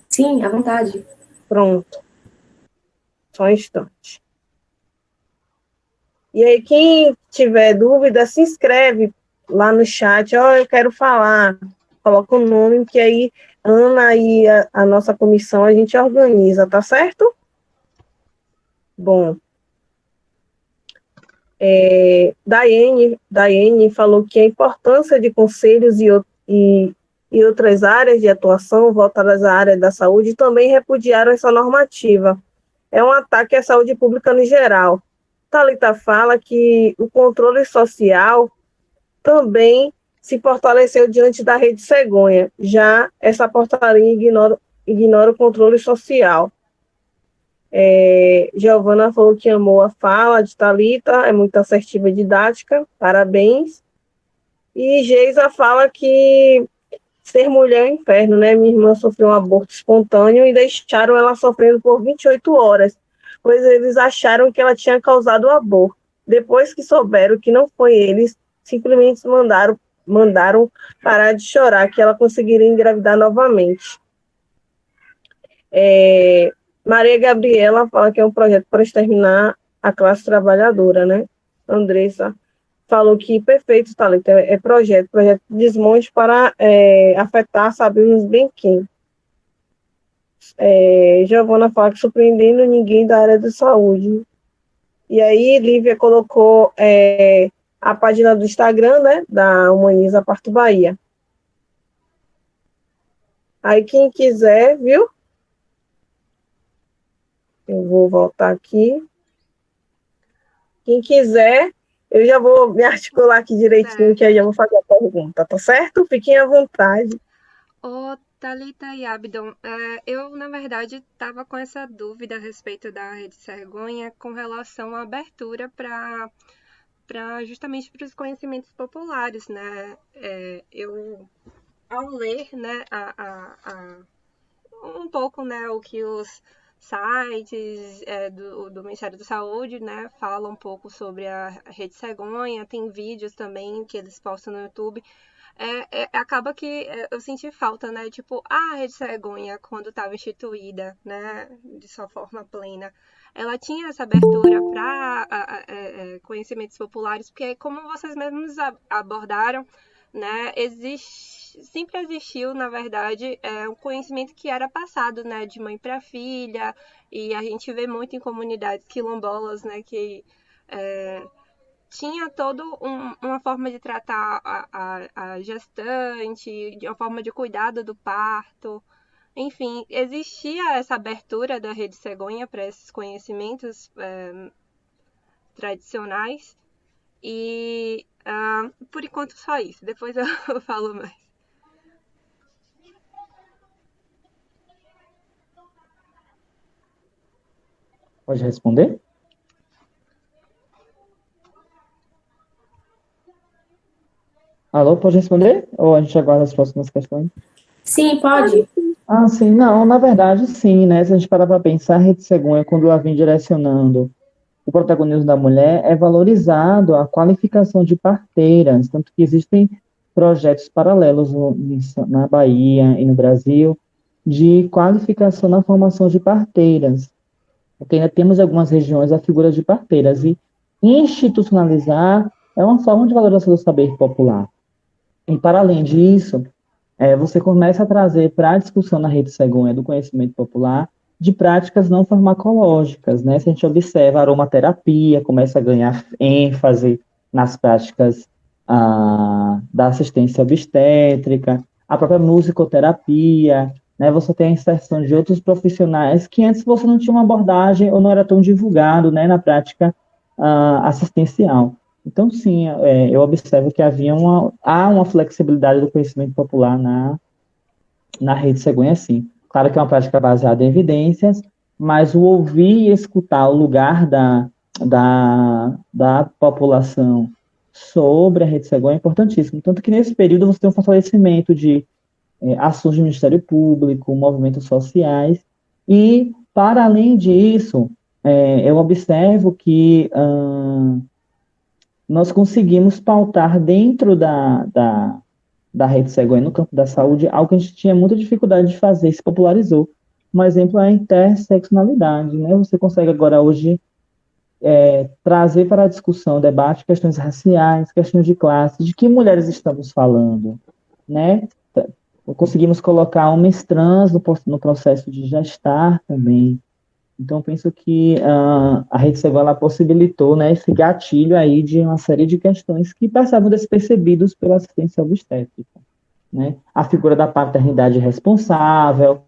Sim, à vontade. Pronto. Só um instante. E aí, quem tiver dúvida, se inscreve lá no chat. Eu quero falar. Coloca o nome, que aí Ana e a nossa comissão a gente organiza, tá certo? Bom. Daiane falou que a importância de conselhos e outras áreas de atuação voltadas à área da saúde também repudiaram essa normativa. É um ataque à saúde pública no geral. Thalita fala que o controle social também se fortaleceu diante da Rede Cegonha. Já essa portaria ignora o controle social. Giovana falou que amou a fala de Thalita, é muito assertiva e didática, parabéns. E Geisa fala que ser mulher é um inferno, né? Minha irmã sofreu um aborto espontâneo e deixaram ela sofrendo por 28 horas, pois eles acharam que ela tinha causado o aborto. Depois que souberam que não foi eles, simplesmente mandaram parar de chorar, que ela conseguiria engravidar novamente. Maria Gabriela fala que é um projeto para exterminar a classe trabalhadora, né? Andressa falou que perfeito, Thalita, é projeto de desmonte para afetar, sabemos bem quem. Giovana fala que surpreendendo ninguém da área de saúde. E aí, Lívia colocou a página do Instagram, né, da Humaniza Parto Bahia. Aí, quem quiser, viu? Eu vou voltar aqui. Quem quiser, eu já vou me articular aqui direitinho, que aí eu vou fazer a pergunta, tá certo? Fiquem à vontade. Ô, Thalita e Abdon, eu, na verdade, estava com essa dúvida a respeito da Rede Sergonha com relação à abertura para justamente para os conhecimentos populares, né? Eu, ao ler, né, um pouco, né, o que os sites do Ministério da Saúde, né, falam um pouco sobre a Rede Cegonha, tem vídeos também que eles postam no YouTube. Acaba que eu senti falta, né, tipo, a Rede Cegonha, quando estava instituída, né, de sua forma plena, ela tinha essa abertura para conhecimentos populares, porque como vocês mesmos abordaram, né, sempre existiu, na verdade, um conhecimento que era passado, né, de mãe para filha, e a gente vê muito em comunidades quilombolas, né, que tinha toda uma forma de tratar a gestante, de uma forma de cuidado do parto. Enfim, existia essa abertura da Rede Cegonha para esses conhecimentos tradicionais. E, por enquanto, só isso. Depois eu falo mais. Pode responder? Alô, pode responder? Ou a gente aguarda as próximas questões? Sim, pode. Sim, não, na verdade, sim, né? Se a gente parar para pensar, a Rede Cegonha, quando ela vem direcionando o protagonismo da mulher, é valorizado a qualificação de parteiras, tanto que existem projetos paralelos na Bahia e no Brasil de qualificação na formação de parteiras, porque ainda temos algumas regiões a figura de parteiras, e institucionalizar é uma forma de valorização do saber popular. E, para além disso, você começa a trazer para a discussão na Rede Cegonha do conhecimento popular de práticas não farmacológicas, né? Se a gente observa a aromaterapia, começa a ganhar ênfase nas práticas da assistência obstétrica, a própria musicoterapia, né? Você tem a inserção de outros profissionais que antes você não tinha uma abordagem ou não era tão divulgado, né, na prática assistencial. Então, sim, eu observo que há uma flexibilidade do conhecimento popular na Rede Cegonha, sim. Claro que é uma prática baseada em evidências, mas o ouvir e escutar o lugar da população sobre a Rede Cegonha é importantíssimo. Tanto que nesse período você tem um fortalecimento de ações do Ministério Público, movimentos sociais, e, para além disso, eu observo que nós conseguimos pautar dentro da Rede Cegonha, no campo da saúde, algo que a gente tinha muita dificuldade de fazer, se popularizou. Um exemplo é a interseccionalidade, né? Você consegue agora, hoje, trazer para a discussão, debate, questões raciais, questões de classe, de que mulheres estamos falando, né? Conseguimos colocar homens trans no processo de gestar também. Então, penso que a Rede Cegonha possibilitou, né, esse gatilho aí de uma série de questões que passavam despercebidos pela assistência obstétrica, né? A figura da paternidade responsável,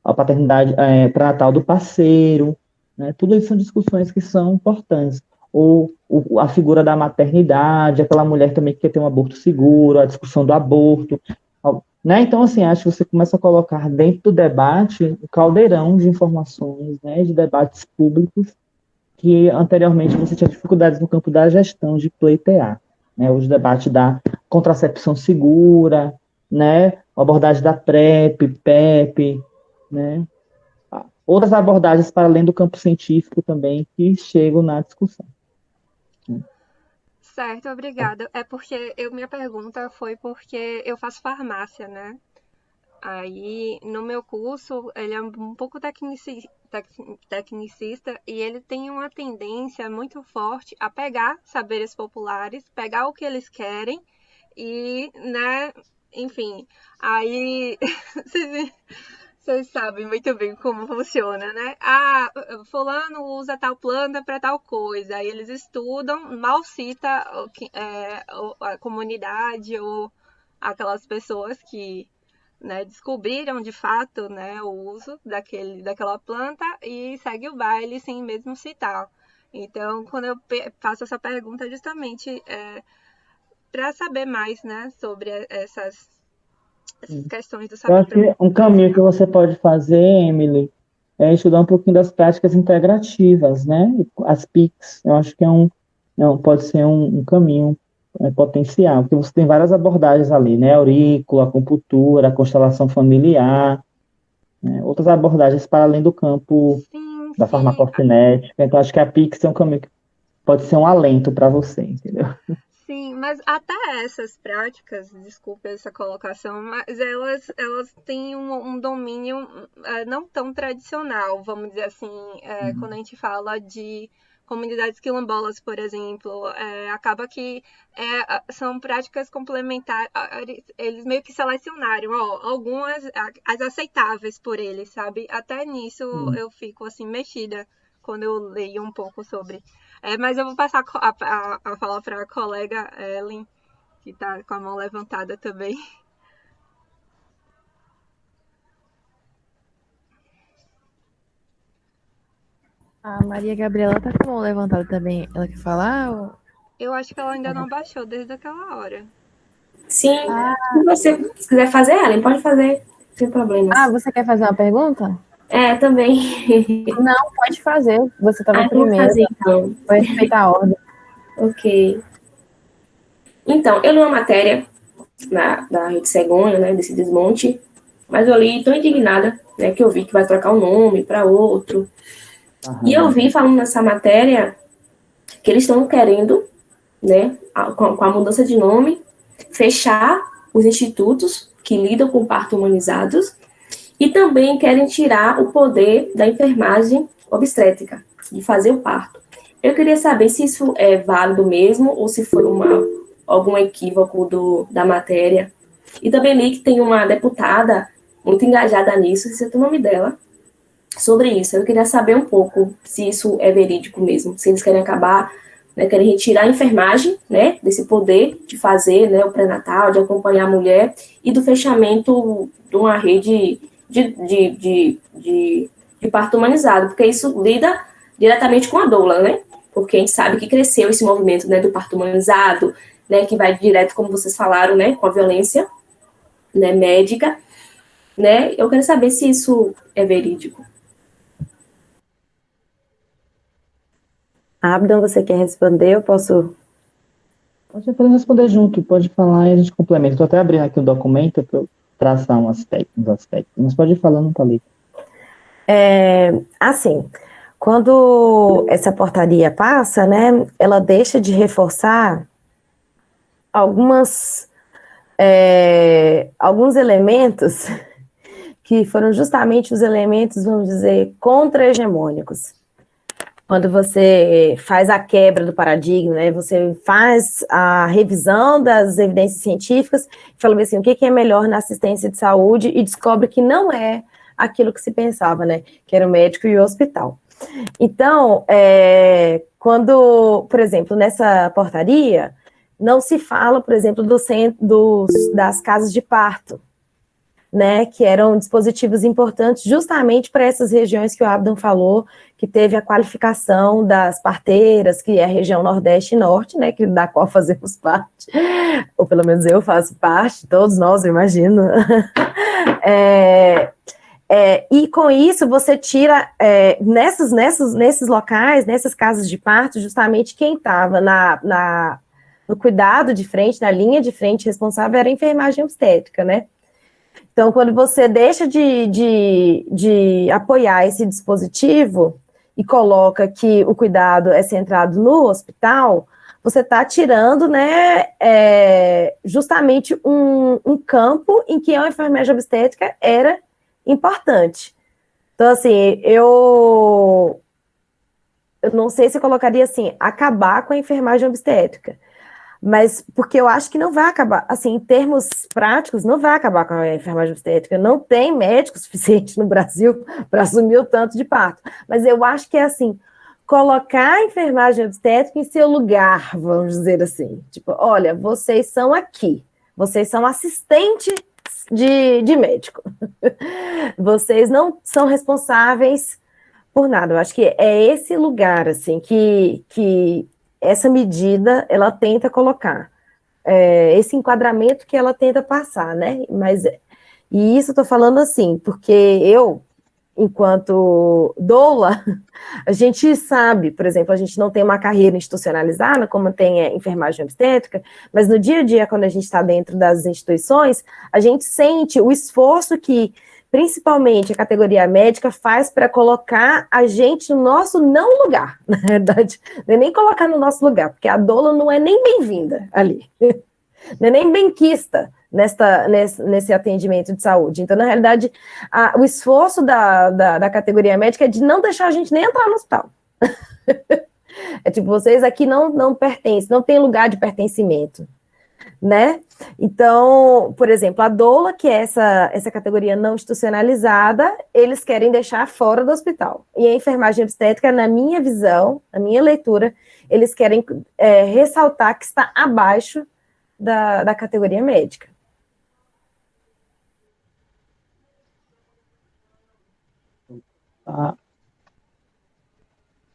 a paternidade pré-natal do parceiro, né? Tudo isso são discussões que são importantes. Ou a figura da maternidade, aquela mulher também que quer ter um aborto seguro, a discussão do aborto. né? Então, assim, acho que você começa a colocar dentro do debate o caldeirão de informações, né, de debates públicos que anteriormente você tinha dificuldades no campo da gestão de pleitear, né? O debate da contracepção segura, né? A abordagem da PrEP, PEP, né? Outras abordagens para além do campo científico também que chegam na discussão. Certo, obrigada. É porque minha pergunta foi porque eu faço farmácia, né? Aí, no meu curso, ele é um pouco tecnicista e ele tem uma tendência muito forte a pegar saberes populares, pegar o que eles querem e, né, enfim, aí vocês sabem muito bem como funciona, né? Ah, fulano usa tal planta para tal coisa. Aí eles estudam, mal cita a comunidade ou aquelas pessoas que, né, descobriram de fato, né, o uso daquela planta e segue o baile sem mesmo citar. Então, quando eu faço essa pergunta, justamente para saber mais, né, sobre essas questões do Eu saber acho que um caminho que você pode fazer, Emily, é estudar um pouquinho das práticas integrativas, né? As PICs, eu acho que pode ser um caminho potencial, porque você tem várias abordagens ali, né? Aurícula, acupuntura, constelação familiar, né? Outras abordagens para além do campo Sim, da sim. farmacocinética. Então, acho que a PICs é um caminho que pode ser um alento para você, entendeu? Sim, mas até essas práticas, desculpe essa colocação, mas elas têm um domínio não tão tradicional, vamos dizer assim, quando a gente fala de comunidades quilombolas, por exemplo, acaba que são práticas complementares, eles meio que selecionaram, ó, algumas, as aceitáveis por eles, sabe? Até nisso eu fico assim mexida quando eu leio um pouco sobre. Mas eu vou passar a falar para a colega Ellen, que está com a mão levantada também. A Maria Gabriela tá com a mão levantada também. Ela quer falar? Eu acho que ela ainda não baixou desde aquela hora. Sim, se você quiser fazer, Ellen, pode fazer, sem problemas. Você quer fazer uma pergunta? Também. Não, pode fazer. Você estava Vou primeiro. fazer então. Vai respeitar a ordem. Ok. Então, eu li uma matéria da Rede Cegonha, né, desse desmonte, mas eu li tão indignada, né, que eu vi que vai trocar o nome para outro. E eu vi falando nessa matéria que eles estão querendo, né, com a mudança de nome, fechar os institutos que lidam com parto humanizados e também querem tirar o poder da enfermagem obstétrica, de fazer o parto. Eu queria saber se isso é válido mesmo ou se foi algum equívoco da matéria. E também li que tem uma deputada muito engajada nisso, esqueci o nome dela, sobre isso. Eu queria saber um pouco se isso é verídico mesmo, se eles querem acabar, né, querem retirar a enfermagem, né, desse poder de fazer, né, o pré-natal, de acompanhar a mulher, e do fechamento de uma rede de parto humanizado, porque isso lida diretamente com a doula, né? Porque a gente sabe que cresceu esse movimento, né, do parto humanizado, né, que vai direto, como vocês falaram, né, com a violência, né, médica, né? Eu quero saber se isso é verídico. Abdon, você quer responder? Eu posso. Você pode responder junto, pode falar e a gente complementa. Estou até abrindo aqui o documento para eu traçar uns aspectos. Mas pode ir falando, Thalita. Assim, quando essa portaria passa, né, ela deixa de reforçar alguns elementos que foram justamente os elementos, vamos dizer, contra-hegemônicos. Quando você faz a quebra do paradigma, né, você faz a revisão das evidências científicas, fala assim, o que é melhor na assistência de saúde e descobre que não é aquilo que se pensava, né, que era o médico e o hospital. Então, quando, por exemplo, nessa portaria, não se fala, por exemplo, das casas de parto, né, que eram dispositivos importantes justamente para essas regiões que o Abdon falou, que teve a qualificação das parteiras, que é a região Nordeste e Norte, né, que da qual fazemos parte, ou pelo menos eu faço parte, todos nós, eu imagino. E com isso você tira, nesses locais, nessas casas de parto, justamente quem estava no cuidado de frente, na linha de frente responsável era a enfermagem obstétrica, né? Então, quando você deixa de apoiar esse dispositivo e coloca que o cuidado é centrado no hospital, você está tirando, né, justamente um campo em que a enfermagem obstétrica era importante. Então, assim, eu não sei se eu colocaria assim, acabar com a enfermagem obstétrica, mas porque eu acho que não vai acabar, assim, em termos práticos, não vai acabar com a enfermagem obstétrica, não tem médico suficiente no Brasil para assumir o tanto de parto, mas eu acho que é assim, colocar a enfermagem obstétrica em seu lugar, vamos dizer assim, tipo, olha, vocês são aqui, vocês são assistentes de médico, vocês não são responsáveis por nada, eu acho que é esse lugar, assim, que essa medida, ela tenta colocar, esse enquadramento que ela tenta passar, né, e isso eu tô falando assim, porque eu, enquanto doula, a gente sabe, por exemplo, a gente não tem uma carreira institucionalizada, como tem a enfermagem obstétrica, mas no dia a dia, quando a gente está dentro das instituições, a gente sente o esforço que, principalmente, a categoria médica faz para colocar a gente no nosso não lugar, na verdade, não é nem colocar no nosso lugar, porque a doula não é nem bem-vinda ali, não é nem benquista nesse atendimento de saúde. Então, na realidade, o esforço da categoria médica é de não deixar a gente nem entrar no hospital. É tipo, vocês aqui não pertencem, não tem lugar de pertencimento, né? Então, por exemplo, a doula, que é essa categoria não institucionalizada, eles querem deixar fora do hospital. E a enfermagem obstétrica, na minha visão, na minha leitura, eles querem ressaltar que está abaixo da categoria médica.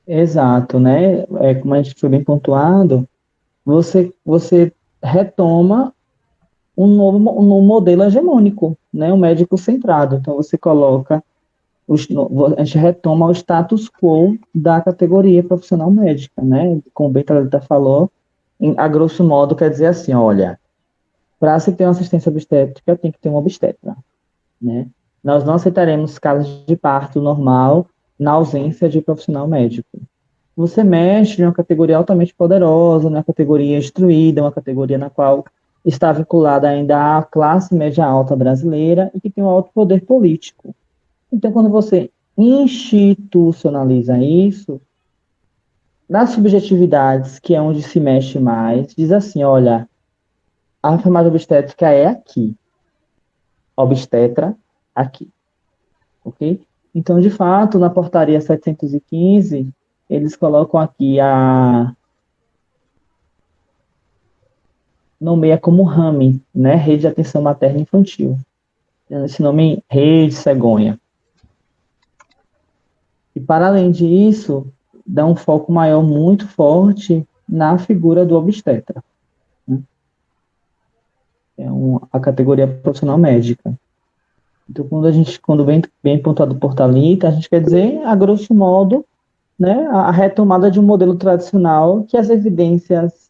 Exato, né? Como a gente foi bem pontuado, você retoma um novo modelo hegemônico, né? Um médico centrado. Então, você coloca, a gente retoma o status quo da categoria profissional médica, né? Como o Thalita falou, a grosso modo, quer dizer assim, olha, para se ter uma assistência obstétrica, tem que ter um obstetra, né? Nós não aceitaremos casos de parto normal na ausência de profissional médico. Você mexe em uma categoria altamente poderosa, uma categoria instruída, uma categoria na qual está vinculada ainda à classe média alta brasileira e que tem um alto poder político. Então, quando você institucionaliza isso, nas subjetividades, que é onde se mexe mais, diz assim, olha, a enfermagem obstétrica é aqui, obstetra aqui, ok? Então, de fato, na portaria 715, eles colocam aqui nomeia como RAMI, né, Rede de Atenção Materna e Infantil. Esse nome é Rede Cegonha. E, para além disso, dá um foco maior, muito forte, na figura do obstetra. Né? A categoria profissional médica. Então, quando vem pontuado por Thalita, a gente quer dizer, a grosso modo, né, a retomada de um modelo tradicional que as evidências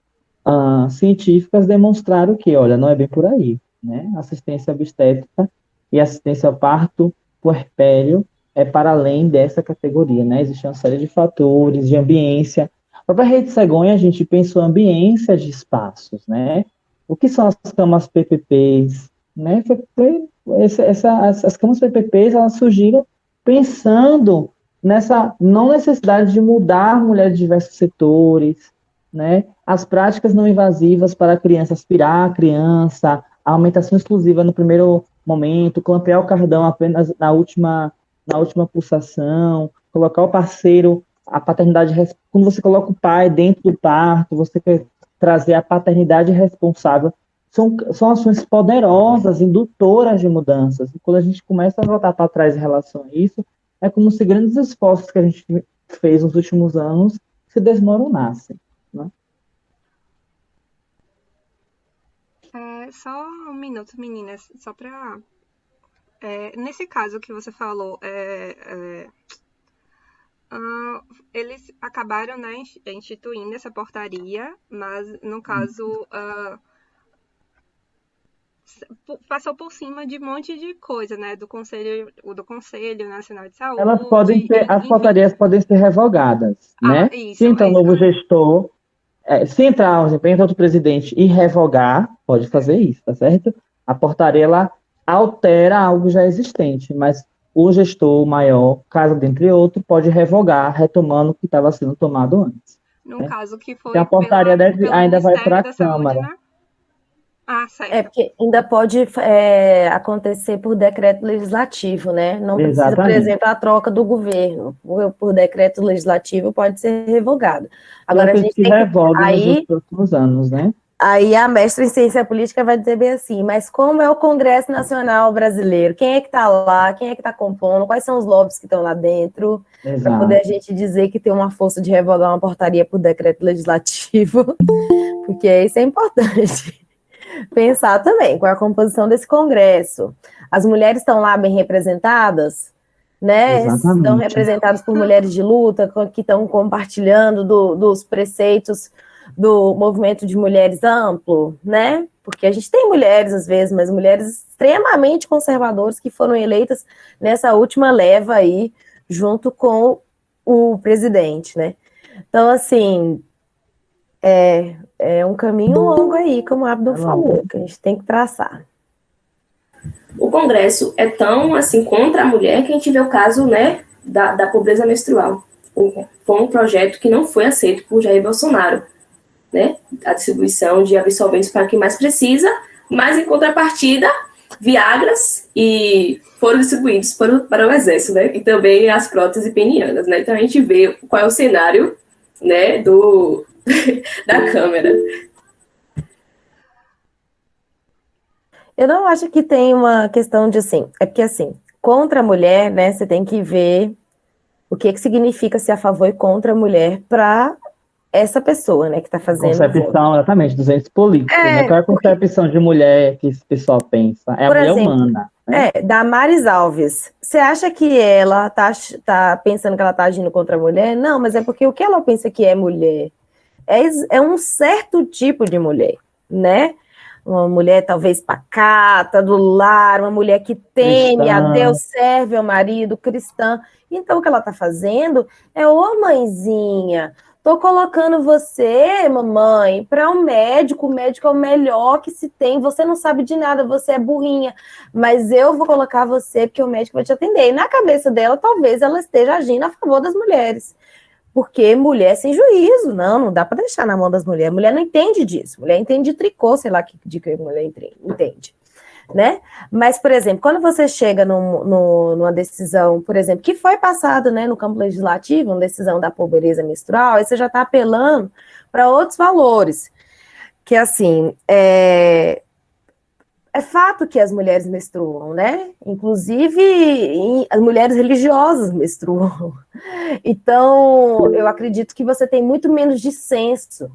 científicas demonstraram que, olha, não é bem por aí, né? Assistência obstétrica e assistência ao parto puerpério é para além dessa categoria, né? Existe uma série de fatores, de ambiência. A própria Rede Cegonha, a gente pensou ambiência de espaços, né? O que são as camas PPPs, né? As camas PPPs, elas surgiram pensando nessa não necessidade de mudar mulheres de diversos setores, né? As práticas não invasivas para a criança, aspirar a criança, a aumentação exclusiva no primeiro momento, clampear o cardão apenas na última pulsação, colocar o parceiro, a paternidade, quando você coloca o pai dentro do parto, você quer trazer a paternidade responsável. são ações poderosas, indutoras de mudanças. E quando a gente começa a voltar para trás em relação a isso, é como se grandes esforços que a gente fez nos últimos anos se desmoronassem, né? Só um minuto, meninas, só para... nesse caso que você falou, eles acabaram, né, instituindo essa portaria, mas, no caso, passou por cima de um monte de coisa, né, do Conselho Nacional de Saúde. Elas podem ser, as enfim. portarias podem ser revogadas, né? Isso, Se entrar um novo gestor, se entrar, por exemplo, entra outro presidente e revogar, pode fazer isso, tá certo? A portaria, ela altera algo já existente, mas o gestor maior, caso dentre outro, pode revogar, retomando o que estava sendo tomado antes. No caso que foi a portaria pelo ainda vai Ministério para a da Saúde, Câmara. né? Certo. Porque ainda pode acontecer por decreto legislativo, né? Não precisa, por Exatamente. exemplo, a troca do governo. Por decreto legislativo pode ser revogado. Agora, a gente que tem revoga que... nos próximos anos, né? Aí a mestra em ciência política vai dizer bem assim, mas como é o Congresso Nacional Brasileiro? Quem é que está lá? Quem é que está compondo? Quais são os lobbies que estão lá dentro? Para poder a gente dizer que tem uma força de revogar uma portaria por decreto legislativo, porque isso é importante. Pensar também qual é a composição desse Congresso. As mulheres estão lá bem representadas, né? Exatamente. Estão representadas por mulheres de luta, que estão compartilhando dos preceitos do movimento de mulheres amplo, né? Porque a gente tem mulheres, às vezes, mas mulheres extremamente conservadoras que foram eleitas nessa última leva aí, junto com o presidente, né? Então, assim, é um caminho longo aí, como o Abdon falou, que a gente tem que traçar. O Congresso é tão, assim, contra a mulher que a gente vê o caso, né, da pobreza menstrual. Foi um projeto que não foi aceito por Jair Bolsonaro, né, a distribuição de absorventes para quem mais precisa, mas em contrapartida, Viagras e foram distribuídos para o Exército, né, e também as próteses penianas, né, então a gente vê qual é o cenário, né, da Câmara. Eu não acho que tem uma questão de assim, é porque assim, contra a mulher, né, você tem que ver o que significa ser a favor e contra a mulher para essa pessoa, né, que está fazendo. Concepção, exatamente, dos entes políticos, né? Qual é a concepção de mulher que esse pessoal pensa? É a mulher humana. Né? Damares Alves. Você acha que ela tá pensando que ela está agindo contra a mulher? Não, mas é porque o que ela pensa que é mulher é um certo tipo de mulher, né? Uma mulher talvez pacata, do lar, uma mulher que teme a Deus, serve ao marido, cristã. Então, o que ela está fazendo é, ô mãezinha, tô colocando você, mamãe, para um médico, o médico é o melhor que se tem, você não sabe de nada, você é burrinha, mas eu vou colocar você porque o médico vai te atender. E na cabeça dela, talvez ela esteja agindo a favor das mulheres. Porque mulher sem juízo, não dá para deixar na mão das mulheres. Mulher não entende disso. Mulher entende de tricô, sei lá que mulher entende, né? Mas, por exemplo, quando você chega numa decisão, por exemplo, que foi passada, né, no campo legislativo, uma decisão da pobreza menstrual, aí você já está apelando para outros valores. Que, assim, é fato que as mulheres menstruam, né? Inclusive, as mulheres religiosas menstruam. Então, eu acredito que você tem muito menos dissenso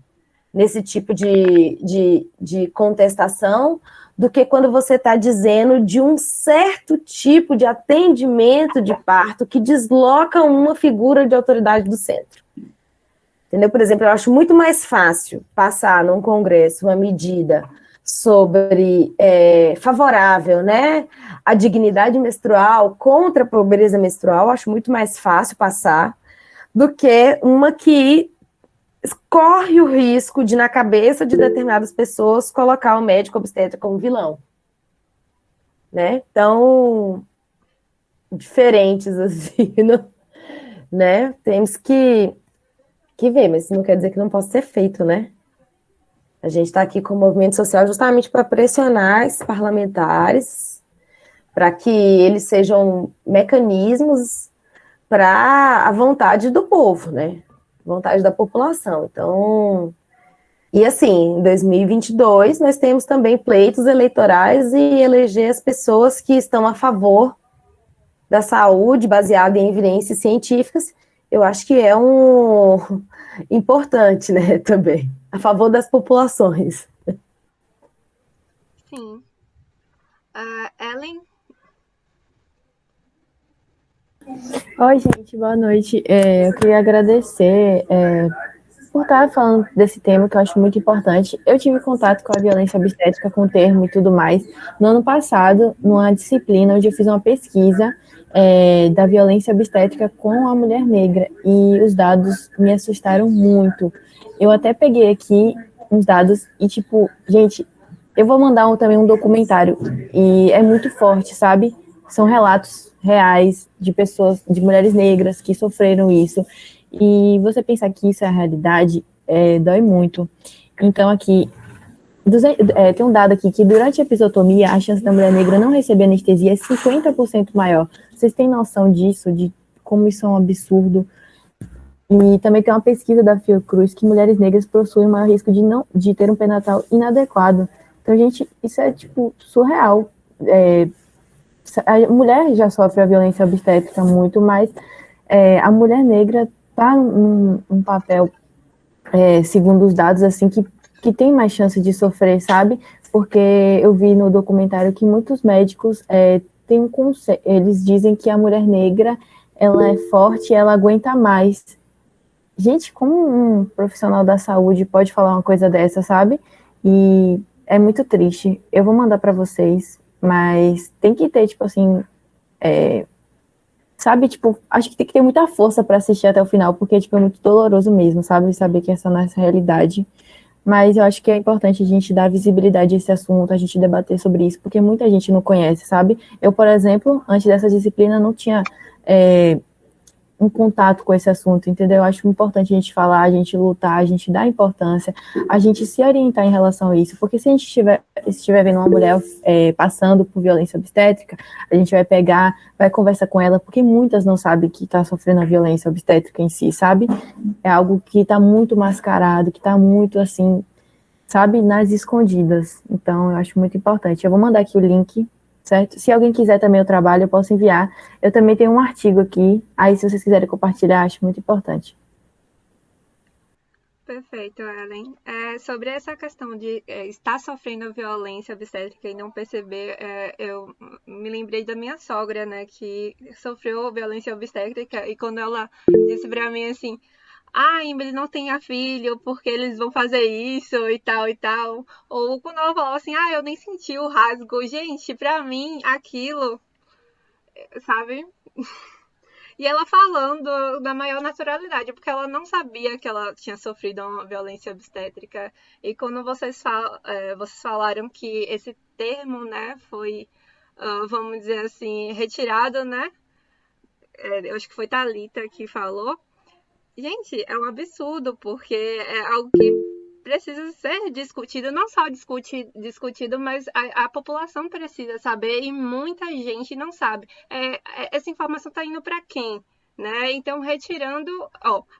nesse tipo de contestação do que quando você está dizendo de um certo tipo de atendimento de parto que desloca uma figura de autoridade do centro. Entendeu? Por exemplo, eu acho muito mais fácil passar num congresso uma medida sobre favorável, né, a dignidade menstrual contra a pobreza menstrual, acho muito mais fácil passar do que uma que corre o risco de, na cabeça de determinadas pessoas, colocar o médico obstetra como vilão, né? Então, diferentes assim, né? Temos que ver, mas isso não quer dizer que não possa ser feito, né? A gente está aqui com o movimento social justamente para pressionar esses parlamentares, para que eles sejam mecanismos para a vontade do povo, né? Vontade da população. Então, E assim, em 2022, nós temos também pleitos eleitorais e eleger as pessoas que estão a favor da saúde, baseado em evidências científicas, eu acho que é um importante, né, também, a favor das populações. Sim. Ellen? Oi, gente, boa noite. Eu queria agradecer por estar falando desse tema que eu acho muito importante. Eu tive contato com a violência obstétrica, com o termo e tudo mais, no ano passado, numa disciplina onde eu fiz uma pesquisa da violência obstétrica com a mulher negra, e os dados me assustaram muito. Eu até peguei aqui uns dados e, tipo, gente, eu vou mandar também um documentário, e é muito forte, sabe? São relatos reais de pessoas, de mulheres negras que sofreram isso, e você pensar que isso é a realidade, dói muito. Então, aqui, tem um dado aqui que durante a episiotomia, a chance da mulher negra não receber anestesia é 50% maior. Vocês têm noção disso, de como isso é um absurdo? E também tem uma pesquisa da Fiocruz que mulheres negras possuem maior risco de ter um pré-natal inadequado. Então, gente, isso é, tipo, surreal. A mulher já sofre a violência obstétrica muito, mas a mulher negra está num papel, segundo os dados, assim, que tem mais chance de sofrer, sabe? Porque eu vi no documentário que muitos médicos têm um conselho, eles dizem que a mulher negra, ela é forte, ela aguenta mais. Gente, como um profissional da saúde pode falar uma coisa dessa, sabe? E é muito triste. Eu vou mandar para vocês, mas tem que ter, tipo assim, sabe, tipo, acho que tem que ter muita força para assistir até o final, porque, tipo, é muito doloroso mesmo, sabe, saber que essa não é a nossa realidade. Mas eu acho que é importante a gente dar visibilidade a esse assunto, a gente debater sobre isso, porque muita gente não conhece, sabe? Eu, por exemplo, antes dessa disciplina, não tinha um contato com esse assunto, entendeu? Eu acho importante a gente falar, a gente lutar, a gente dar importância, a gente se orientar em relação a isso, porque se a gente estiver vendo uma mulher passando por violência obstétrica, a gente vai pegar, vai conversar com ela, porque muitas não sabem que está sofrendo a violência obstétrica em si, sabe? É algo que está muito mascarado, que está muito, assim, sabe, nas escondidas. Então, eu acho muito importante. Eu vou mandar aqui o link, certo? Se alguém quiser também o trabalho, eu posso enviar. Eu também tenho um artigo aqui, aí se vocês quiserem compartilhar, acho muito importante. Perfeito, Ellen. Sobre essa questão de estar sofrendo violência obstétrica e não perceber, eu me lembrei da minha sogra, né, que sofreu violência obstétrica, e quando ela disse pra mim assim, Emily, não tenha filho, porque eles vão fazer isso e tal e tal. Ou quando ela falava assim, eu nem senti o rasgo. Gente, pra mim, aquilo, sabe? E ela falando da maior naturalidade, porque ela não sabia que ela tinha sofrido uma violência obstétrica. E quando vocês falaram que esse termo, né, foi, vamos dizer assim, retirado, né? Eu acho que foi Thalita que falou. Gente, é um absurdo, porque é algo que precisa ser discutido, não só discutido, mas a população precisa saber, e muita gente não sabe. Essa informação está indo para quem? Né? Então, retirando,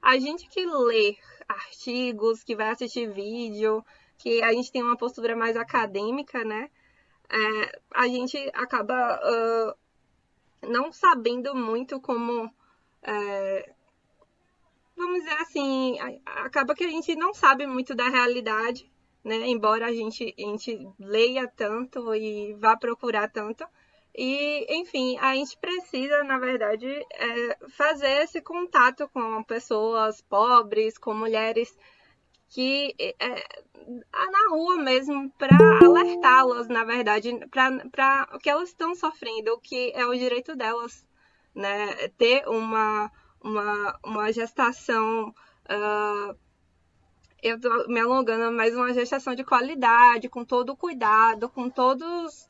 a gente que lê artigos, que vai assistir vídeo, que a gente tem uma postura mais acadêmica, né? A gente acaba não sabendo muito como... vamos dizer assim, acaba que a gente não sabe muito da realidade, né? Embora a gente leia tanto e vá procurar tanto. E, enfim, a gente precisa, na verdade, fazer esse contato com pessoas pobres, com mulheres que na rua mesmo, para alertá-las, na verdade, para o que elas estão sofrendo, o que é o direito delas, né? Ter uma gestação, eu tô me alongando, mas uma gestação de qualidade, com todo o cuidado, com todos,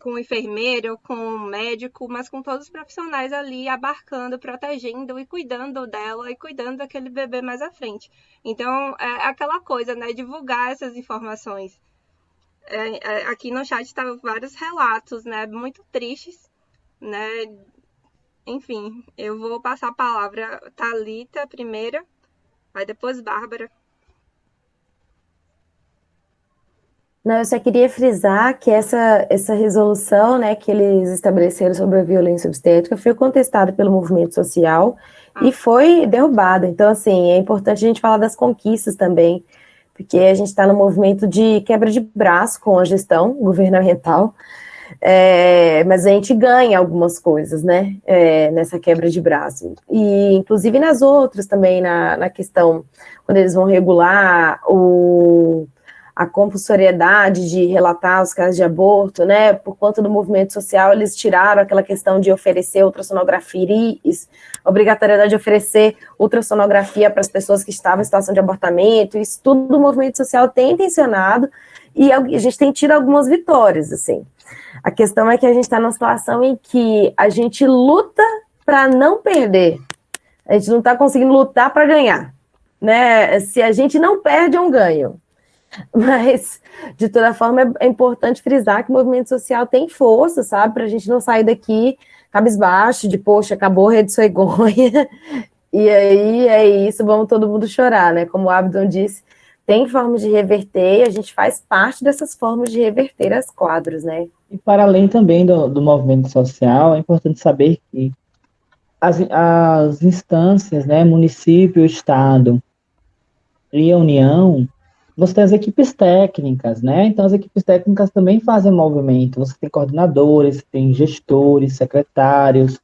com o enfermeiro, com o médico, mas com todos os profissionais ali abarcando, protegendo e cuidando dela e cuidando daquele bebê mais à frente. Então, é aquela coisa, né? Divulgar essas informações. Aqui no chat estavam vários relatos, né? Muito tristes, né? Enfim, eu vou passar a palavra Thalita primeiro, aí depois Bárbara. Não, eu só queria frisar que essa resolução, né, que eles estabeleceram sobre a violência obstétrica foi contestada pelo movimento social e foi derrubada. Então, assim, é importante a gente falar das conquistas também, porque a gente está no movimento de quebra de braço com a gestão governamental, mas a gente ganha algumas coisas, né, nessa quebra de braço. E, inclusive, nas outras também, na questão, quando eles vão regular a compulsoriedade de relatar os casos de aborto, né, por conta do movimento social, eles tiraram aquela questão de oferecer ultrassonografia, obrigatoriedade de oferecer ultrassonografia para as pessoas que estavam em situação de abortamento, isso tudo o movimento social tem intencionado, e a gente tem tido algumas vitórias, assim. A questão é que a gente está numa situação em que a gente luta para não perder, a gente não está conseguindo lutar para ganhar, né, se a gente não perde, é um ganho. Mas, de toda forma, é importante frisar que o movimento social tem força, sabe? Para a gente não sair daqui cabisbaixo, de, poxa, acabou a Rede Cegonha, e aí é isso, vamos todo mundo chorar, né? Como o Abdon disse, tem formas de reverter, e a gente faz parte dessas formas de reverter as quadros, né? E para além também do movimento social, é importante saber que as instâncias, né, município, estado e a União, você tem as equipes técnicas, né? Então, as equipes técnicas também fazem movimento. Você tem coordenadores, tem gestores, secretários,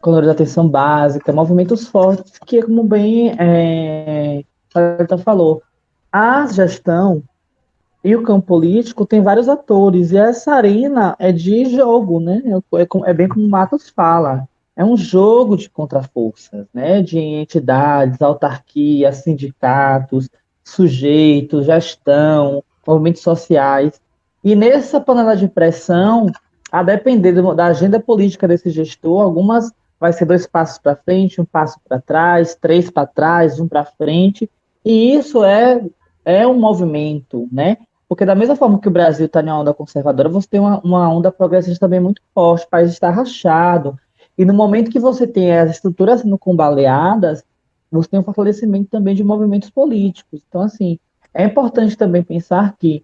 coordenadores de atenção básica, movimentos fortes, que, como bem a Thalita falou, a gestão e o campo político tem vários atores, e essa arena é de jogo, né? É bem como o Matos fala, é um jogo de contraforças, né? De entidades, autarquias, sindicatos, sujeitos, gestão, movimentos sociais. E nessa panela de pressão, a depender da agenda política desse gestor, algumas vai ser 2 passos para frente, 1 passo para trás, 3 para trás, 1 para frente, e isso é um movimento, né? Porque da mesma forma que o Brasil está em uma onda conservadora, você tem uma onda progressista também muito forte, o país está rachado. E no momento que você tem as estruturas sendo combaleadas, você tem um fortalecimento também de movimentos políticos. Então, assim, é importante também pensar que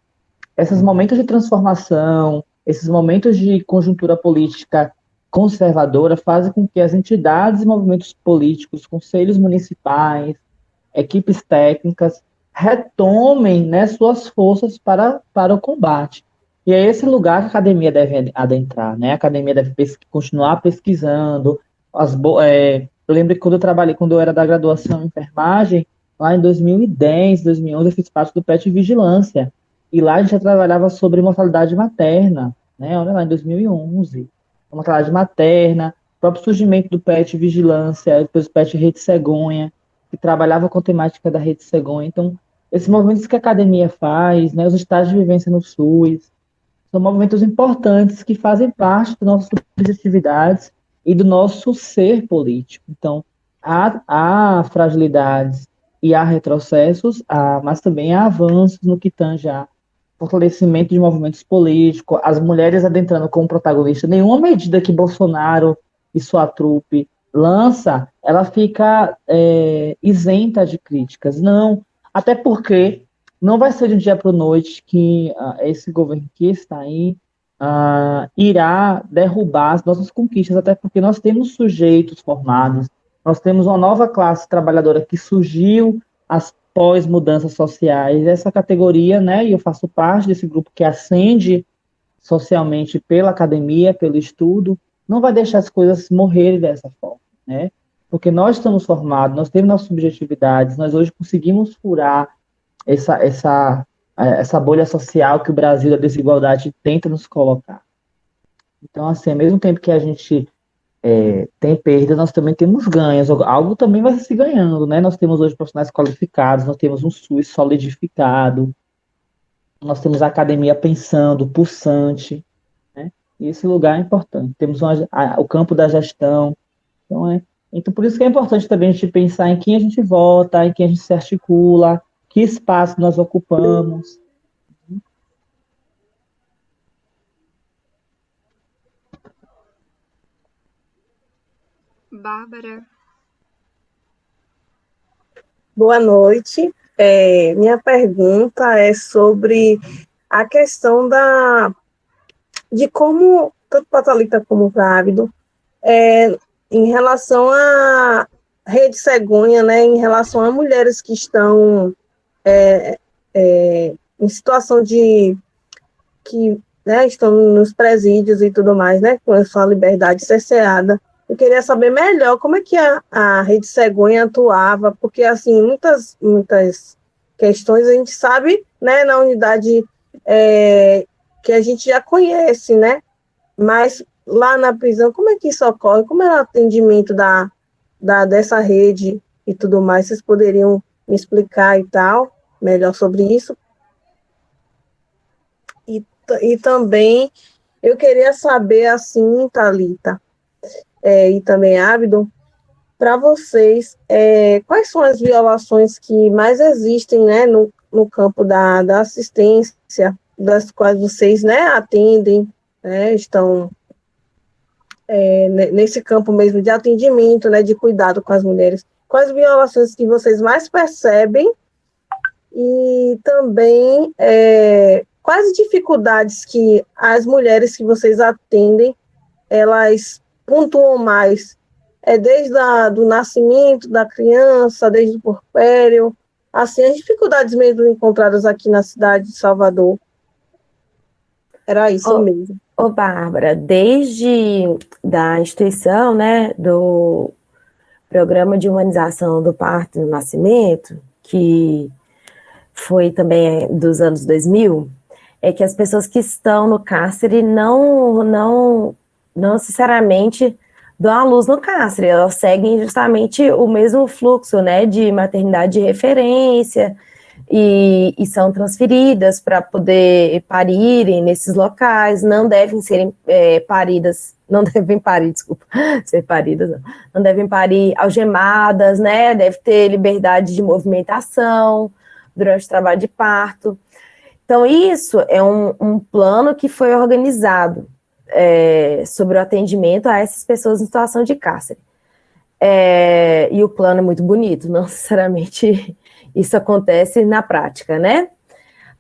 esses momentos de transformação, esses momentos de conjuntura política conservadora fazem com que as entidades e movimentos políticos, conselhos municipais, equipes técnicas retomem, né, suas forças para o combate. E é esse lugar que a academia deve adentrar, né? A academia deve continuar pesquisando. Eu lembro que quando eu era da graduação em enfermagem, lá em 2010, 2011, eu fiz parte do PET Vigilância. E lá a gente já trabalhava sobre mortalidade materna, né? Olha lá, em 2011. Mortalidade materna, o próprio surgimento do PET Vigilância, depois o PET Rede Cegonha, que trabalhava com a temática da Rede Cegonha. Então, esses movimentos que a academia faz, né, os estágios de vivência no SUS, são movimentos importantes que fazem parte das nossas subjetividades e do nosso ser político. Então, há fragilidades e há retrocessos, mas também há avanços no que tange a fortalecimento de movimentos políticos, as mulheres adentrando como protagonista. Nenhuma medida que Bolsonaro e sua trupe lança, ela fica isenta de críticas. Não, até porque não vai ser de um dia para a noite que esse governo que está aí irá derrubar as nossas conquistas, até porque nós temos sujeitos formados, nós temos uma nova classe trabalhadora que surgiu após mudanças sociais. Essa categoria, né, e eu faço parte desse grupo que ascende socialmente pela academia, pelo estudo, não vai deixar as coisas morrerem dessa forma, né? Porque nós estamos formados, nós temos nossas subjetividades, nós hoje conseguimos furar essa bolha social que o Brasil da desigualdade tenta nos colocar. Então, assim, ao mesmo tempo que a gente tem perda, nós também temos ganhos, algo também vai se ganhando, né? Nós temos hoje profissionais qualificados, nós temos um SUS solidificado, nós temos a academia pensando, pulsante, né? E esse lugar é importante. Temos o campo da gestão, então por isso que é importante também a gente pensar em quem a gente vota, em quem a gente se articula, que espaço nós ocupamos. Bárbara. Boa noite. minha pergunta é sobre a questão de como, tanto para a Thalita como para a Ábido, em relação à Rede Cegonha, né, em relação a mulheres que estão em situação que, né, estão nos presídios e tudo mais, né, com a sua liberdade cerceada. Eu queria saber melhor como é que a Rede Cegonha atuava, porque, assim, muitas questões a gente sabe, né, na unidade que a gente já conhece, né, mas lá na prisão, como é que isso ocorre? Como é o atendimento dessa rede e tudo mais? Vocês poderiam me explicar e tal, melhor sobre isso? E também eu queria saber, assim, Thalita, e também Ábido, para vocês, quais são as violações que mais existem, né, no campo da assistência, das quais vocês, né, atendem, né, estão nesse campo mesmo de atendimento, né, de cuidado com as mulheres? Quais violações que vocês mais percebem? E também quais dificuldades que as mulheres que vocês atendem, elas pontuam mais? Desde do nascimento da criança, desde o puerpério, assim, as dificuldades mesmo encontradas aqui na cidade de Salvador. Era isso mesmo. Bárbara, desde da instituição, né, do Programa de Humanização do Parto e do Nascimento, que foi também dos anos 2000, é que as pessoas que estão no cárcere não necessariamente dão à luz no cárcere, elas seguem justamente o mesmo fluxo, né, de maternidade de referência, e são transferidas para poder parirem nesses locais, não devem ser paridas, não devem parir algemadas, né, deve ter liberdade de movimentação durante o trabalho de parto. Então, isso é um plano que foi organizado sobre o atendimento a essas pessoas em situação de cárcere. E o plano é muito bonito, não necessariamente isso acontece na prática, né?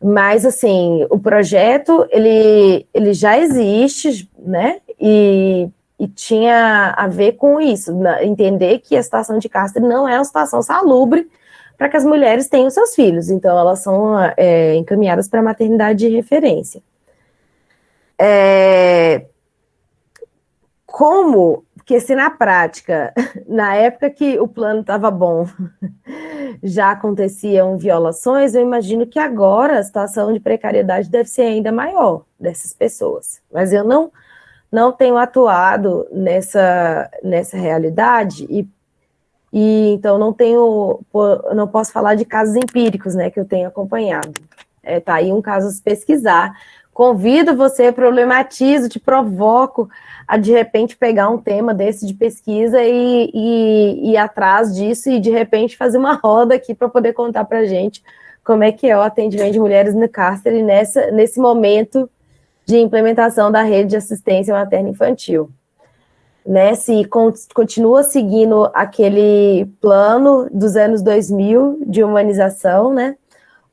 Mas, assim, o projeto, ele já existe, né? E tinha a ver com isso, entender que a situação de cárcere não é uma situação salubre para que as mulheres tenham seus filhos. Então, elas são encaminhadas para a maternidade de referência. Porque se na prática, na época que o plano estava bom, já aconteciam violações, eu imagino que agora a situação de precariedade deve ser ainda maior dessas pessoas. Mas eu não tenho atuado nessa realidade e então não posso falar de casos empíricos, né, que eu tenho acompanhado. Tá aí um caso a se pesquisar. Convido você, problematizo, te provoco a, de repente, pegar um tema desse de pesquisa e ir atrás disso e, de repente, fazer uma roda aqui para poder contar para a gente como é que é o atendimento de mulheres no cárcere nesse momento de implementação da rede de assistência materno-infantil. Né, se continua seguindo aquele plano dos anos 2000 de humanização, né?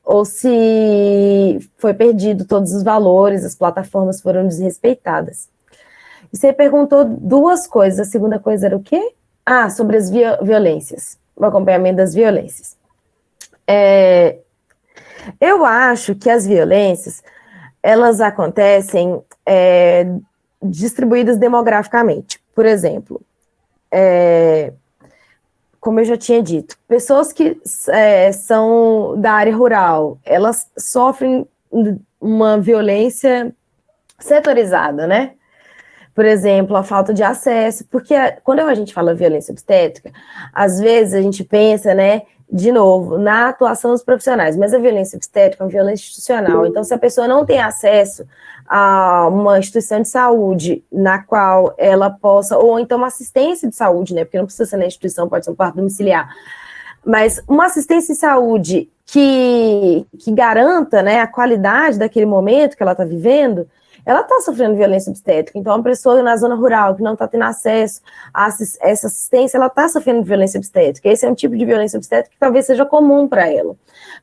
Ou se foi perdido todos os valores, as plataformas foram desrespeitadas. E você perguntou duas coisas, a segunda coisa era o quê? Sobre as violências, o acompanhamento das violências. Eu acho que as violências, elas acontecem distribuídas demograficamente. Por exemplo, como eu já tinha dito, pessoas que são da área rural, elas sofrem uma violência setorizada, né? Por exemplo, a falta de acesso, porque quando a gente fala violência obstétrica, às vezes a gente pensa, né, de novo, na atuação dos profissionais, mas a violência obstétrica é uma violência institucional, então se a pessoa não tem acesso a uma instituição de saúde na qual ela possa, ou então uma assistência de saúde, né, porque não precisa ser na instituição, pode ser um parto domiciliar, mas uma assistência de saúde que garanta, né, a qualidade daquele momento que ela está vivendo, ela está sofrendo violência obstétrica. Então, uma pessoa na zona rural que não está tendo acesso a essa assistência, ela está sofrendo violência obstétrica. Esse é um tipo de violência obstétrica que talvez seja comum para ela.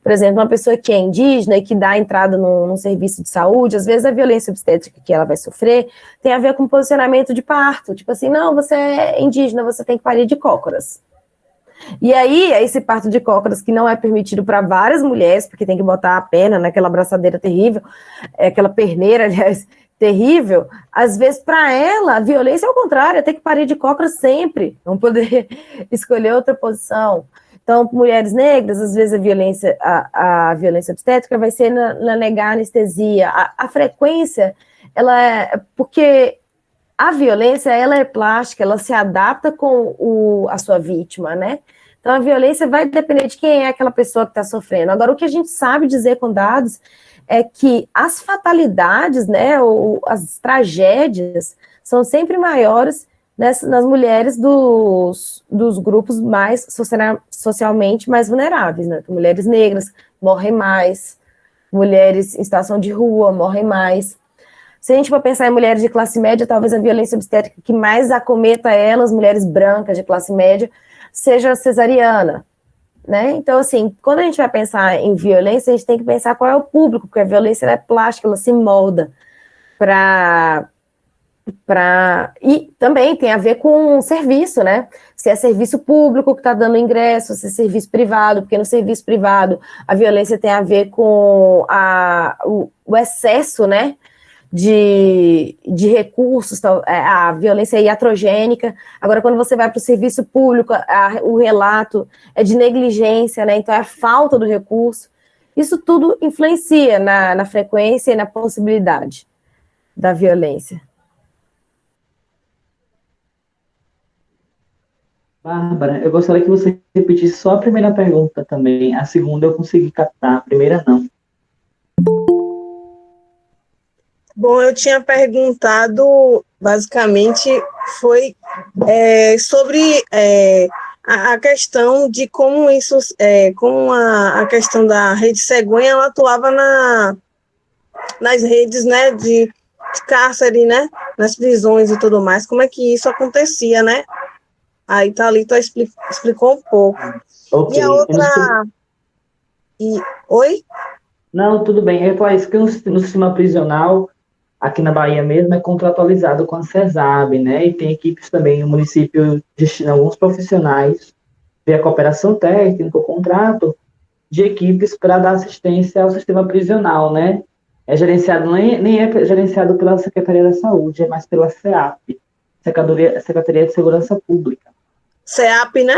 Por exemplo, uma pessoa que é indígena e que dá entrada num serviço de saúde, às vezes a violência obstétrica que ela vai sofrer tem a ver com posicionamento de parto. Tipo assim, não, você é indígena, você tem que parir de cócoras. E aí, esse parto de cócoras que não é permitido para várias mulheres, porque tem que botar a perna naquela braçadeira terrível, aquela perneira, aliás, terrível, às vezes para ela, a violência é o contrário, é ter que parir de cócoras sempre, não poder escolher outra posição. Então, mulheres negras, às vezes a violência obstétrica vai ser na negar anestesia. A frequência, ela é... Porque a violência, ela é plástica, ela se adapta com a sua vítima, né? Então, a violência vai depender de quem é aquela pessoa que está sofrendo. Agora, o que a gente sabe dizer com dados é que as fatalidades, né, ou as tragédias, são sempre maiores nas mulheres dos grupos mais socialmente mais vulneráveis, né? Então, mulheres negras morrem mais, mulheres em situação de rua morrem mais. Se a gente for pensar em mulheres de classe média, talvez a violência obstétrica que mais acometa elas, mulheres brancas de classe média, seja a cesariana, né? Então, assim, quando a gente vai pensar em violência, a gente tem que pensar qual é o público, porque a violência ela é plástica, ela se molda E também tem a ver com o serviço, né? Se é serviço público que está dando ingresso, se é serviço privado, porque no serviço privado a violência tem a ver com o excesso, né? De recursos, a violência iatrogênica. Agora, quando você vai para o serviço público, o relato é de negligência, né? Então é a falta do recurso. Isso tudo influencia na frequência e na possibilidade da violência. Bárbara, eu gostaria que você repetisse só a primeira pergunta também. A segunda eu consegui captar, a primeira não. Bom, eu tinha perguntado, basicamente, foi sobre a questão de como isso, como a questão da rede cegonha, ela atuava nas redes, né, de cárcere, né, nas prisões e tudo mais, como é que isso acontecia, né? Aí Thalita explicou um pouco. Okay. E a outra... Oi? Não, tudo bem. Eu falei isso que no sistema prisional, aqui na Bahia mesmo, é contratualizado com a CESAB, né? E tem equipes também, o município destina alguns profissionais, via cooperação técnica, o contrato, de equipes para dar assistência ao sistema prisional, né? É gerenciado, nem é gerenciado pela Secretaria da Saúde, é mais pela CEAP, Secretaria de Segurança Pública. CEAP, né?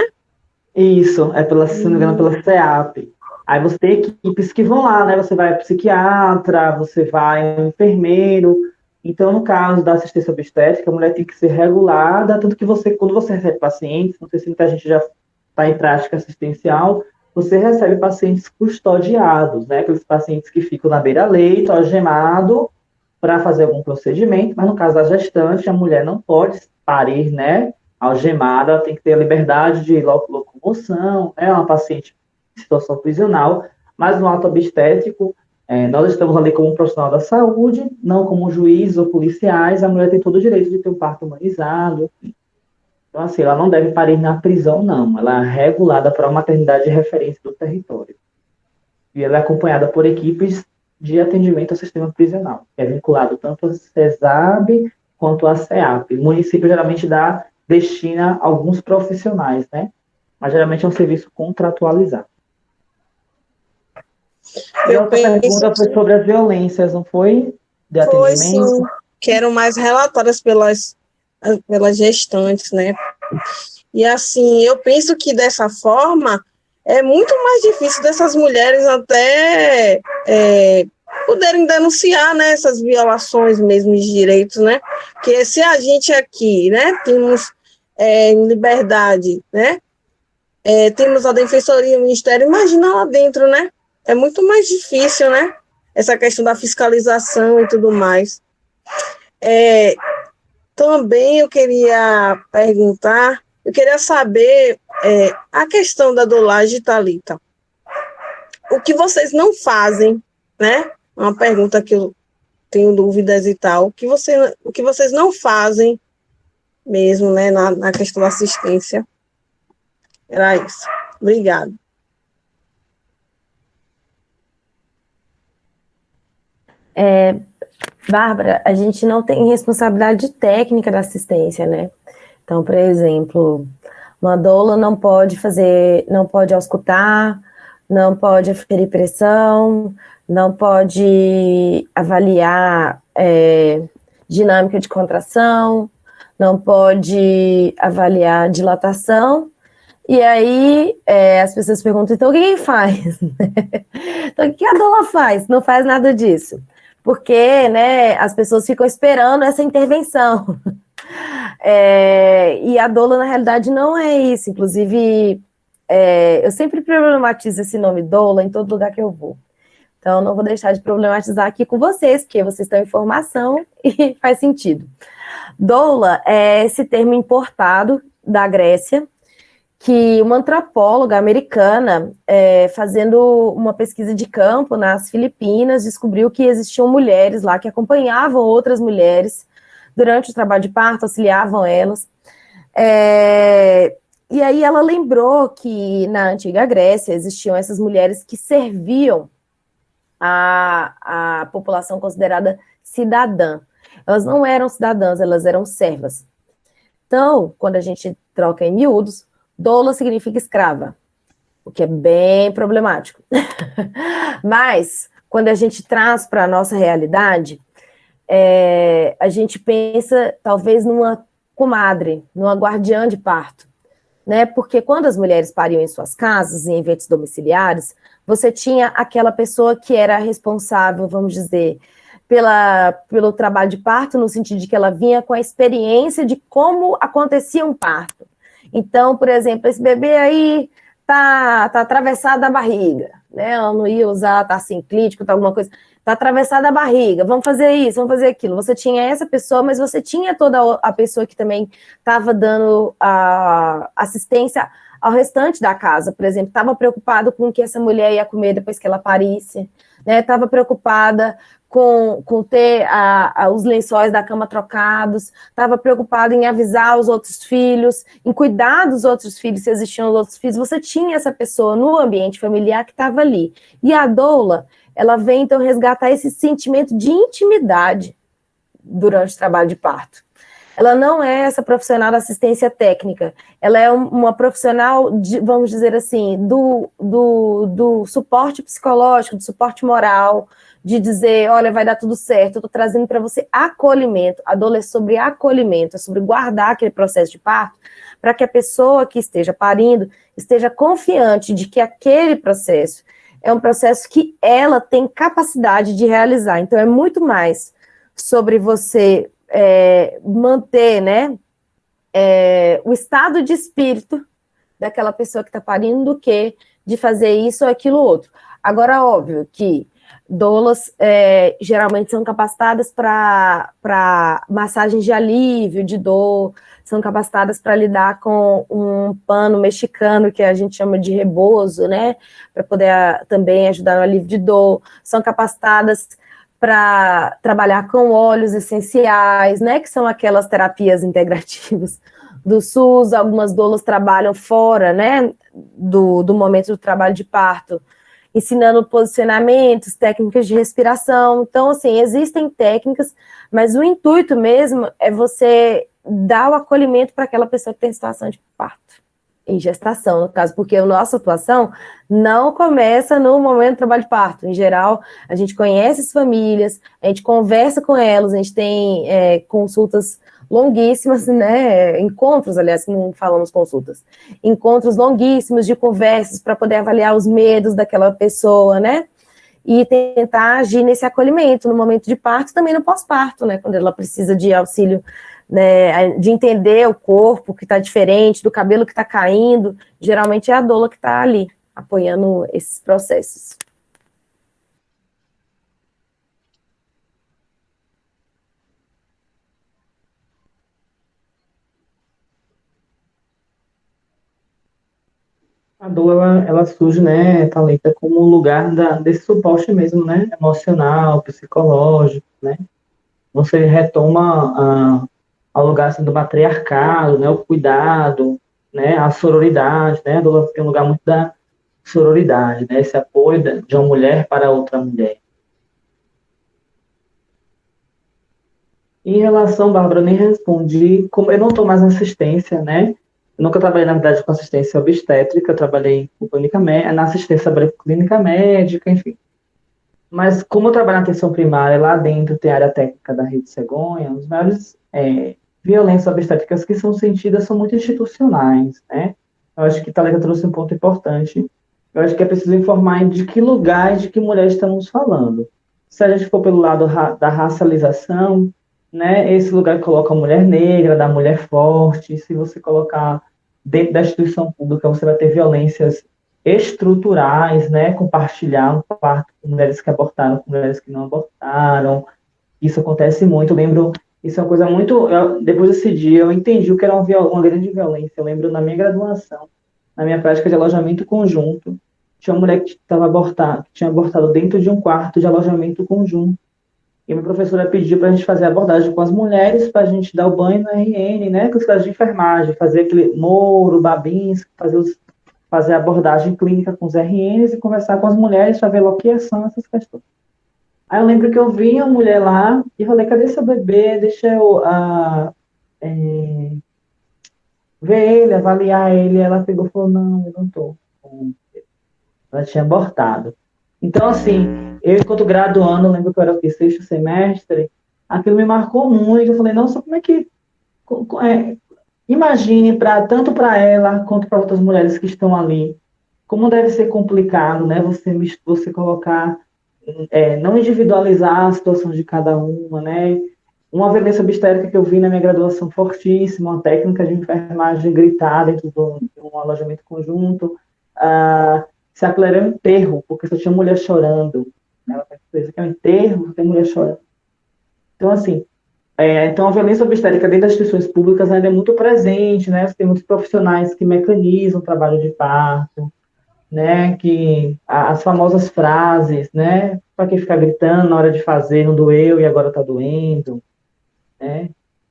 Isso, se não me engano, pela CEAP. Aí você tem equipes que vão lá, né? Você vai psiquiatra, você vai enfermeiro. Então, no caso da assistência obstétrica, a mulher tem que ser regulada, tanto que quando você recebe pacientes, não sei se muita gente já está em prática assistencial, você recebe pacientes custodiados, né? Aqueles pacientes que ficam na beira-leito, algemado, para fazer algum procedimento, mas no caso da gestante, a mulher não pode parir, né? Algemada, ela tem que ter a liberdade de locomoção, né? Uma paciente em situação prisional, mas no ato obstétrico, nós estamos ali como um profissional da saúde, não como juiz ou policiais, a mulher tem todo o direito de ter um parto humanizado. Então, assim, ela não deve parir na prisão, não. Ela é regulada para uma maternidade de referência do território. E ela é acompanhada por equipes de atendimento ao sistema prisional, que é vinculado tanto à CESAB quanto à CEAP. O município geralmente destina alguns profissionais, né? Mas geralmente é um serviço contratualizado. E a outra pergunta foi sobre as violências, não foi? De atendimento? Foi, sim. Que eram mais relatadas pelas gestantes, né? E assim, eu penso que dessa forma é muito mais difícil dessas mulheres até poderem denunciar, né, essas violações mesmo de direitos, né? Porque se a gente aqui, né, temos em liberdade, né, temos a Defensoria, o Ministério, imagina lá dentro, né? É muito mais difícil, né? Essa questão da fiscalização e tudo mais. Também eu queria perguntar, eu queria saber a questão da dolagem, Thalita. O que vocês não fazem, né? Uma pergunta que eu tenho dúvidas e tal, o que vocês não fazem mesmo, né, na questão da assistência. Era isso. Obrigada. Bárbara, a gente não tem responsabilidade técnica da assistência, né? Então, por exemplo, uma doula não pode auscultar, não pode aferir pressão, não pode avaliar dinâmica de contração, não pode avaliar dilatação. E aí as pessoas perguntam, então o que ele faz? Então o que a doula faz? Não faz nada disso. Porque, né, as pessoas ficam esperando essa intervenção. E a doula, na realidade, não é isso. Inclusive, eu sempre problematizo esse nome doula em todo lugar que eu vou. Então, não vou deixar de problematizar aqui com vocês, porque vocês estão em formação e faz sentido. Doula é esse termo importado da Grécia, que uma antropóloga americana, fazendo uma pesquisa de campo nas Filipinas, descobriu que existiam mulheres lá que acompanhavam outras mulheres durante o trabalho de parto, auxiliavam elas. E aí ela lembrou que na antiga Grécia existiam essas mulheres que serviam a população considerada cidadã. Elas não eram cidadãs, elas eram servas. Então, quando a gente troca em miúdos, doula significa escrava, o que é bem problemático. Mas, quando a gente traz para a nossa realidade, a gente pensa, talvez, numa comadre, numa guardiã de parto, né? Porque quando as mulheres pariam em suas casas, em eventos domiciliares, você tinha aquela pessoa que era responsável, vamos dizer, pelo trabalho de parto, no sentido de que ela vinha com a experiência de como acontecia um parto. Então, por exemplo, esse bebê aí tá atravessado da barriga, né? Ela não ia usar, tá assim, clítico, tá alguma coisa, tá atravessado da barriga, vamos fazer isso, vamos fazer aquilo. Você tinha essa pessoa, mas você tinha toda a pessoa que também estava dando a assistência ao restante da casa, por exemplo, estava preocupado com o que essa mulher ia comer depois que ela parisse, né? Estava preocupada com ter os lençóis da cama trocados, estava preocupado em avisar os outros filhos, em cuidar dos outros filhos, se existiam os outros filhos. Você tinha essa pessoa no ambiente familiar que estava ali. E a doula, ela vem, então, resgatar esse sentimento de intimidade durante o trabalho de parto. Ela não é essa profissional da assistência técnica, ela é uma profissional, vamos dizer assim, do suporte psicológico, do suporte moral, de dizer, olha, vai dar tudo certo, eu estou trazendo para você acolhimento. A doula é sobre acolhimento, é sobre guardar aquele processo de parto, para que a pessoa que esteja parindo esteja confiante de que aquele processo é um processo que ela tem capacidade de realizar. Então, é muito mais sobre você manter, né, o estado de espírito daquela pessoa que está parindo do que de fazer isso ou aquilo outro. Agora, óbvio que doulas geralmente são capacitadas para massagens de alívio, de dor, são capacitadas para lidar com um pano mexicano, que a gente chama de rebozo, né, para poder também ajudar no alívio de dor, são capacitadas para trabalhar com óleos essenciais, né, que são aquelas terapias integrativas do SUS. Algumas doulas trabalham fora, né, do momento do trabalho de parto, ensinando posicionamentos, técnicas de respiração. Então, assim, existem técnicas, mas o intuito mesmo é você dar o acolhimento para aquela pessoa que tem situação de parto, em gestação, no caso, porque a nossa atuação não começa no momento do trabalho de parto. Em geral, a gente conhece as famílias, a gente conversa com elas, a gente tem consultas longuíssimas, né, encontros, aliás, não falamos consultas, encontros longuíssimos de conversas para poder avaliar os medos daquela pessoa, né, e tentar agir nesse acolhimento no momento de parto, também no pós-parto, né, quando ela precisa de auxílio, né, de entender o corpo que está diferente, do cabelo que está caindo. Geralmente é a doula que está ali, apoiando esses processos. A doula, ela surge, né, Thalita, como um lugar desse suporte mesmo, né, emocional, psicológico, né? Você retoma ao lugar assim, do matriarcado, né? O cuidado, né? A sororidade, né? Tem um lugar muito da sororidade, né? Esse apoio de uma mulher para outra mulher. Em relação, Bárbara, eu nem respondi, como eu não estou mais na assistência, né? Eu nunca trabalhei, na verdade, com assistência obstétrica, eu trabalhei com na assistência clínica médica, enfim. Mas como eu trabalho na atenção primária, lá dentro tem a área técnica da Rede Cegonha, os maiores violências obstétricas que são sentidas são muito institucionais, né? Eu acho que Thalita trouxe um ponto importante. Eu acho que é preciso informar de que lugar, de que mulher estamos falando. Se a gente for pelo lado da racialização, né, esse lugar que coloca a mulher negra, da mulher forte, se você colocar dentro da instituição pública, você vai ter violências estruturais, né, compartilhar um quarto com mulheres que abortaram, com mulheres que não abortaram. Isso acontece muito. Eu lembro, isso é uma coisa muito... depois desse dia, eu entendi o que era uma grande violência. Eu lembro na minha graduação, na minha prática de alojamento conjunto, tinha uma mulher que tinha abortado dentro de um quarto de alojamento conjunto. E minha professora pediu para a gente fazer a abordagem com as mulheres, para a gente dar o banho no RN, né, com os casos de enfermagem, fazer aquele Moro, Babins, fazer a abordagem clínica com os RNs e conversar com as mulheres para ver o que são essas questões. Aí eu lembro que eu vi a mulher lá e falei, cadê seu bebê? Deixa eu ver ele, avaliar ele. Ela pegou e falou, não, eu não estou. Ela tinha abortado. Então, assim, eu, enquanto graduando, lembro que eu era o sexto semestre, aquilo me marcou muito. Eu falei, nossa, como é que... imagine, tanto para ela quanto para outras mulheres que estão ali, como deve ser complicado, né? Você colocar, não individualizar a situação de cada uma, né? Uma violência obstétrica que eu vi na minha graduação fortíssima, uma técnica de enfermagem gritar dentro de um alojamento conjunto, se aquilo era um enterro, porque só tinha mulher chorando. Ela fez que é um enterro, só tem mulher chorando. Então, assim, então a violência obstétrica dentro das instituições públicas ainda é muito presente, né? Você tem muitos profissionais que mecanizam o trabalho de parto, né? Que as famosas frases, né? Para que ficar gritando na hora de fazer, não doeu e agora está doendo, né?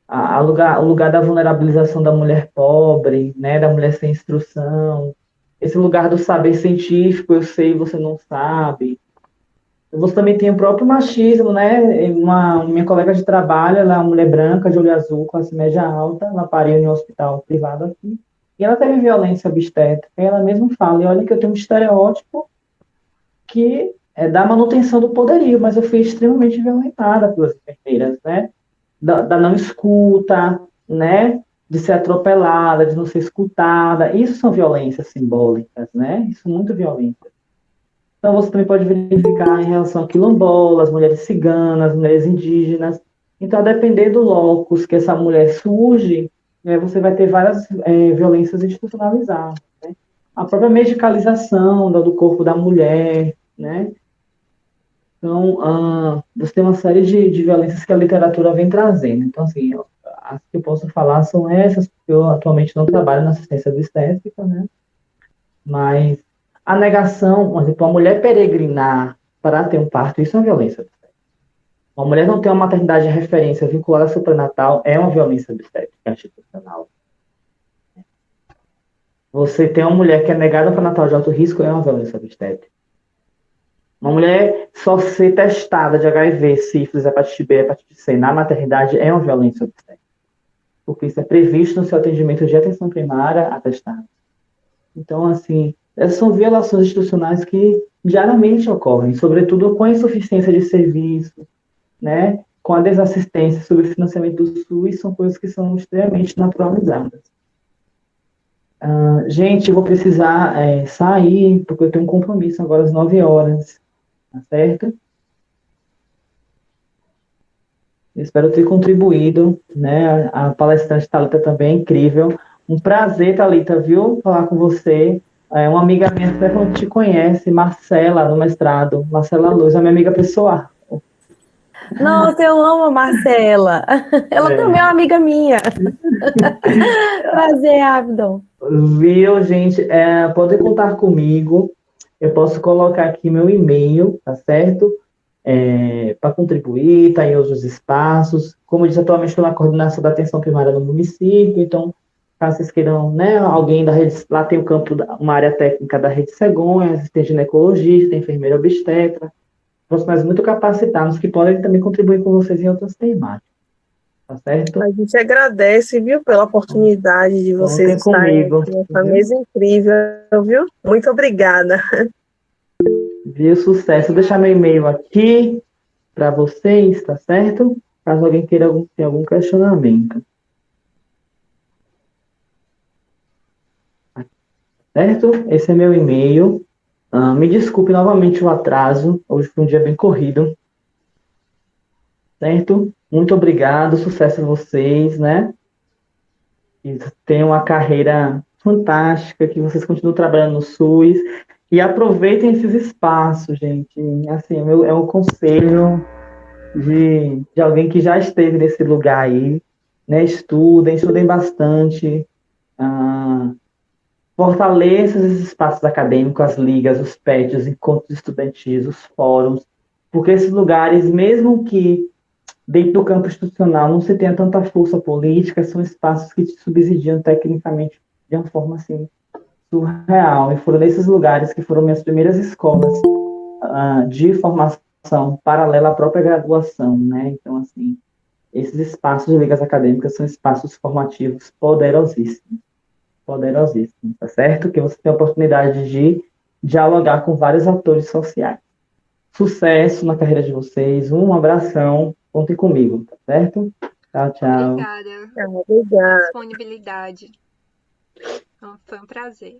O lugar da vulnerabilização da mulher pobre, né? Da mulher sem instrução, esse lugar do saber científico, eu sei, você não sabe. Você também tem o próprio machismo, né? Minha colega de trabalho, ela é uma mulher branca, de olho azul, classe média alta, ela pariu em um hospital privado aqui, e ela teve violência obstétrica, e ela mesma fala, e olha que eu tenho um estereótipo que é da manutenção do poderio, mas eu fui extremamente violentada pelas enfermeiras, né? Da não escuta, né? De ser atropelada, de não ser escutada. Isso são violências simbólicas, né? Isso é muito violência. Então, você também pode verificar em relação a quilombolas, mulheres ciganas, mulheres indígenas. Então, a depender do locus que essa mulher surge, né, você vai ter várias violências institucionalizadas, né? A própria medicalização do corpo da mulher, né? Então, você tem uma série de violências que a literatura vem trazendo. Então, assim, as que eu posso falar são essas, porque eu atualmente não trabalho na assistência obstétrica, né? Mas a negação, por exemplo, a mulher peregrinar para ter um parto, isso é uma violência obstétrica. Uma mulher não ter uma maternidade de referência vinculada ao seu pré-natal é uma violência obstétrica institucional. Você tem uma mulher que é negada ao pré-natal de alto risco, é uma violência obstétrica. Uma mulher só ser testada de HIV, sífilis, hepatite B, hepatite C na maternidade é uma violência obstétrica. Porque isso é previsto no seu atendimento de atenção primária atestado. Então, assim, essas são violações institucionais que diariamente ocorrem, sobretudo com a insuficiência de serviço, né, com a desassistência sobre o financiamento do SUS, são coisas que são extremamente naturalizadas. Gente, eu vou precisar sair, porque eu tenho um compromisso agora às 9 horas, tá certo? Eu espero ter contribuído, né, a palestrante Thalita também é incrível. Um prazer, Thalita, viu, falar com você. Uma amiga minha que não te conhece, Marcela, no mestrado, Marcela Luz, é minha amiga pessoal. Nossa, eu amo a Marcela. Ela também é uma amiga minha. Prazer, Abdon. Viu, gente? Pode contar comigo. Eu posso colocar aqui meu e-mail, tá certo? para contribuir, está em outros espaços. Como eu disse, atualmente estou na coordenação da atenção primária no município, então, caso vocês queiram, né, alguém da rede, lá tem o campo, uma área técnica da Rede Cegonha, tem ginecologista, tem enfermeira obstetra, profissionais muito capacitados que podem também contribuir com vocês em outras temáticas, tá certo? A gente agradece, viu, pela oportunidade de vocês Contem estarem comigo, aqui nessa viu? mesa incrível, viu? Muito obrigada. Viu? Sucesso. Vou deixar meu e-mail aqui para vocês, tá certo? Caso alguém queira ter algum questionamento. Certo? Esse é meu e-mail. Me desculpe novamente o atraso. Hoje foi um dia bem corrido. Certo? Muito obrigado. Sucesso a vocês, né? Que tenham uma carreira fantástica, que vocês continuem trabalhando no SUS. E aproveitem esses espaços, gente. Assim, é um conselho de alguém que já esteve nesse lugar aí, né? Estudem bastante, fortaleçam esses espaços acadêmicos, as ligas, os PETs, os encontros estudantis, os fóruns, porque esses lugares, mesmo que dentro do campo institucional não se tenha tanta força política, são espaços que te subsidiam tecnicamente de uma forma assim surreal, e foram nesses lugares que foram minhas primeiras escolas de formação paralela à própria graduação, né? Então, assim, esses espaços de ligas acadêmicas são espaços formativos poderosíssimos, tá certo? Que você tem a oportunidade de dialogar com vários atores sociais. Sucesso na carreira de vocês, um abração, contem comigo, tá certo? Tchau, tchau. Obrigada pela Obrigada. disponibilidade. Então, foi um prazer.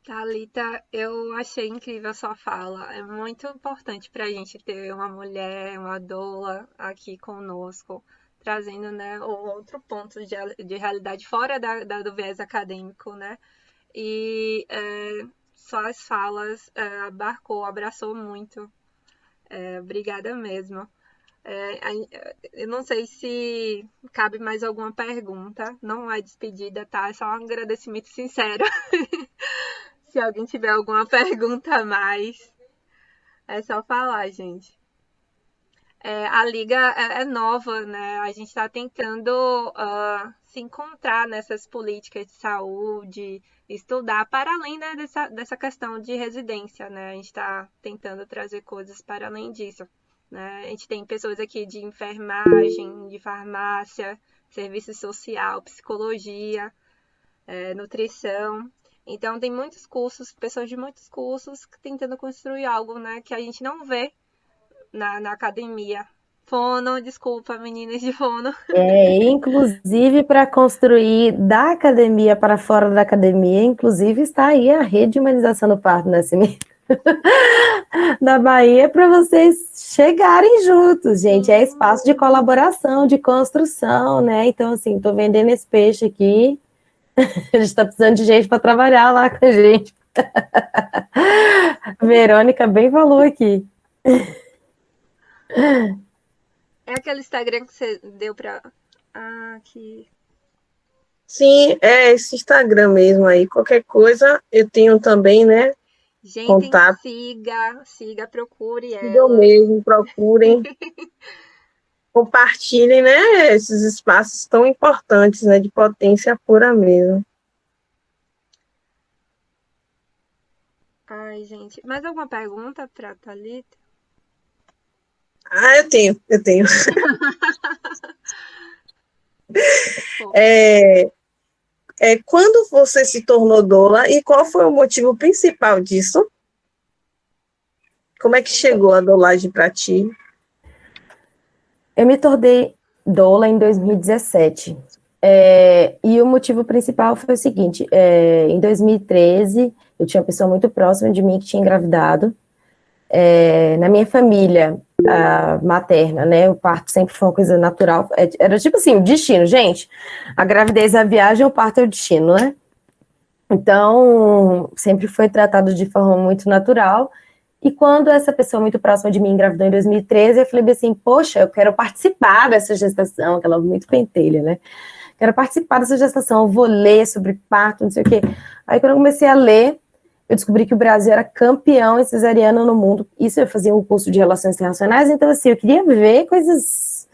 Thalita, eu achei incrível a sua fala. É muito importante para a gente ter uma mulher, uma doula aqui conosco, trazendo, né, outro ponto de realidade fora do viés acadêmico, né? E suas falas abraçou muito. Obrigada mesmo. Eu não sei se cabe mais alguma pergunta. Não é despedida, tá? É só um agradecimento sincero. Se alguém tiver alguma pergunta a mais, é só falar, gente. A liga é nova, né? A gente está tentando se encontrar nessas políticas de saúde, estudar para além, né, dessa questão de residência, né? A gente está tentando trazer coisas para além disso, né? A gente tem pessoas aqui de enfermagem, de farmácia, serviço social, psicologia, nutrição. Então, tem muitos cursos, pessoas de muitos cursos tentando construir algo, né, que a gente não vê na academia. Fono, desculpa, meninas de fono. Inclusive, para construir da academia para fora da academia, inclusive está aí a rede de humanização do parto e nascimento da Bahia para vocês chegarem juntos, gente. É espaço de colaboração, de construção, né? Então, assim, estou vendendo esse peixe aqui. A gente está precisando de gente para trabalhar lá com a gente. Verônica bem falou aqui. É aquele Instagram que você deu para... aqui. Sim, é esse Instagram mesmo aí. Qualquer coisa, eu tenho também, né? Gente, contato. siga, procure ela. Eu mesmo, procurem. Compartilhem, né, esses espaços tão importantes, né, de potência pura mesmo. Ai, gente, mais alguma pergunta para Thalita? Eu tenho. Quando você se tornou doula e qual foi o motivo principal disso? Como é que chegou a doulagem para ti? Eu me tornei doula em 2017. E o motivo principal foi o seguinte: em 2013, eu tinha uma pessoa muito próxima de mim que tinha engravidado. Na minha família materna, né, o parto sempre foi uma coisa natural. Era tipo assim, destino, gente. A gravidez é a viagem, o parto é o destino, né? Então, sempre foi tratado de forma muito natural. E quando essa pessoa muito próxima de mim engravidou em 2013, eu falei assim, poxa, eu quero participar dessa gestação, aquela muito pentelha, né? quero participar dessa gestação, eu vou ler sobre parto, não sei o quê. Aí quando eu comecei a ler, eu descobri que o Brasil era campeão em cesariana no mundo. Isso eu fazia um curso de relações internacionais, então assim, eu queria ver coisas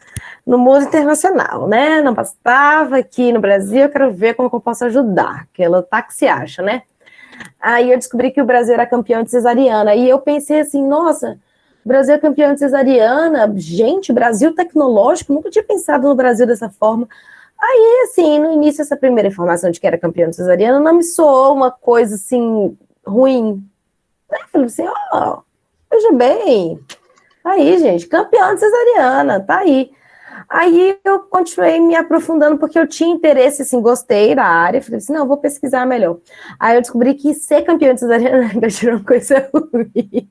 no mundo internacional, né? Não bastava aqui no Brasil, eu quero ver como que eu posso ajudar, aquela tá que se acha, né? Aí eu descobri que o Brasil era campeão de cesariana, e eu pensei assim, nossa, o Brasil é campeão de cesariana, gente, Brasil tecnológico, nunca tinha pensado no Brasil dessa forma. Aí, assim, no início, essa primeira informação de que era campeão de cesariana não me soou uma coisa, assim, ruim. Aí eu falei assim, veja bem, aí, gente, campeão de cesariana, tá aí. Aí eu continuei me aprofundando, porque eu tinha interesse, assim, gostei da área, falei assim, não, vou pesquisar melhor. Aí eu descobri que ser campeão de cesariana ainda tirou uma coisa ruim.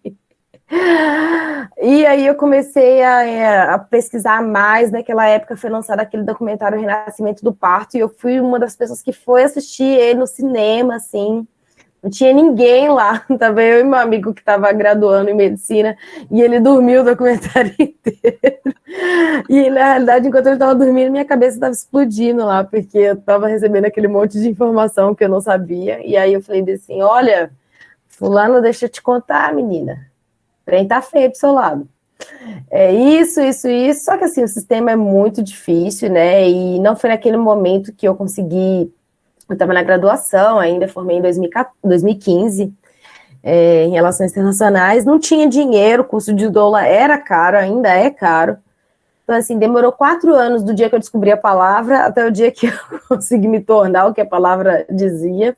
E aí eu comecei a pesquisar mais. Naquela época foi lançado aquele documentário Renascimento do Parto, e eu fui uma das pessoas que foi assistir ele no cinema, assim. Não tinha ninguém lá, tava eu e meu amigo que estava graduando em medicina, e ele dormiu o documentário inteiro. E na realidade, enquanto ele estava dormindo, minha cabeça estava explodindo lá, porque eu estava recebendo aquele monte de informação que eu não sabia. E aí eu falei assim, olha, fulano, deixa eu te contar, menina, o trem tá feio pro seu lado. É isso, só que assim, o sistema é muito difícil, né, e não foi naquele momento que eu consegui. Eu estava na graduação ainda, formei em 2015, em Relações Internacionais, não tinha dinheiro, o curso de doula era caro, ainda é caro. Então, assim, demorou 4 anos do dia que eu descobri a palavra até o dia que eu consegui me tornar o que a palavra dizia.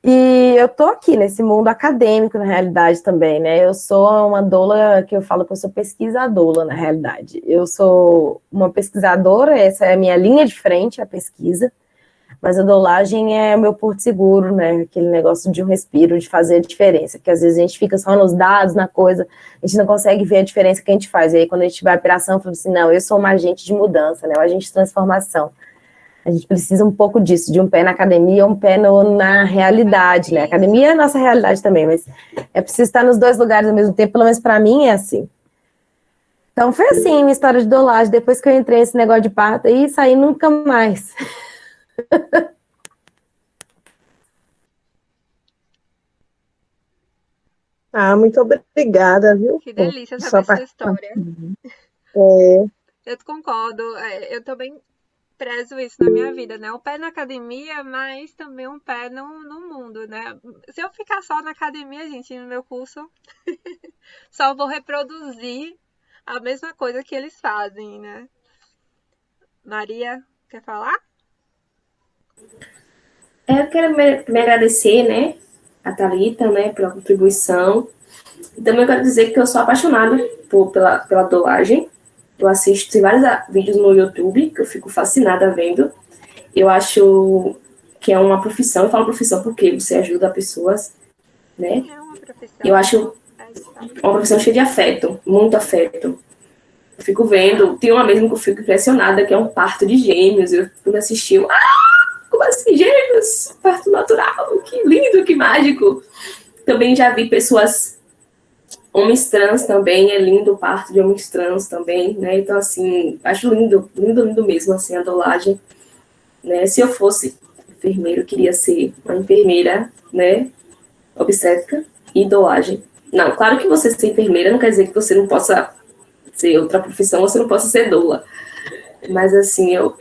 E eu tô aqui nesse mundo acadêmico, na realidade, também, né? Eu sou uma doula, que eu falo que eu sou pesquisadora, na realidade. Eu sou uma pesquisadora, essa é a minha linha de frente, a pesquisa. Mas a doulagem é o meu porto seguro, né? Aquele negócio de um respiro, de fazer a diferença. Porque às vezes a gente fica só nos dados, na coisa, a gente não consegue ver a diferença que a gente faz. E aí quando a gente vai à operação, fala assim, não, eu sou um agente de mudança, né? Um agente de transformação. A gente precisa um pouco disso, de um pé na academia, um pé na realidade, né? A academia é a nossa realidade também, mas é preciso estar nos dois lugares ao mesmo tempo, pelo menos para mim é assim. Então foi assim, minha história de doulagem. Depois que eu entrei nesse negócio de parto aí, saí nunca mais. Muito obrigada, viu? Que delícia Por saber sua sua história. É, Eu concordo, eu também prezo isso na minha vida, né? Um pé na academia, mas também um pé no mundo, né? Se eu ficar só na academia, gente, no meu curso, só vou reproduzir a mesma coisa que eles fazem, né? Maria, quer falar? Eu quero me agradecer, né, a Thalita, né, pela contribuição. E também eu quero dizer que eu sou apaixonada pela doulagem. Eu assisto vários vídeos no YouTube que eu fico fascinada vendo. Eu acho que é uma profissão. Eu falo profissão porque você ajuda pessoas, né? É uma profissão. Eu acho uma profissão cheia de afeto, muito afeto. Eu fico vendo, tem uma mesmo que eu fico impressionada, que é um parto de gêmeos. Eu fui assistir, como assim, gêmeos? Parto natural, que lindo, que mágico. Também já vi pessoas, homens trans também, é lindo o parto de homens trans também, né? Então, assim, acho lindo, lindo, lindo mesmo, assim, a doulagem, né? Se eu fosse enfermeiro, eu queria ser uma enfermeira, né? Obstétrica e doulagem. Não, claro que você ser enfermeira não quer dizer que você não possa ser outra profissão, você não possa ser doula. Mas, assim, eu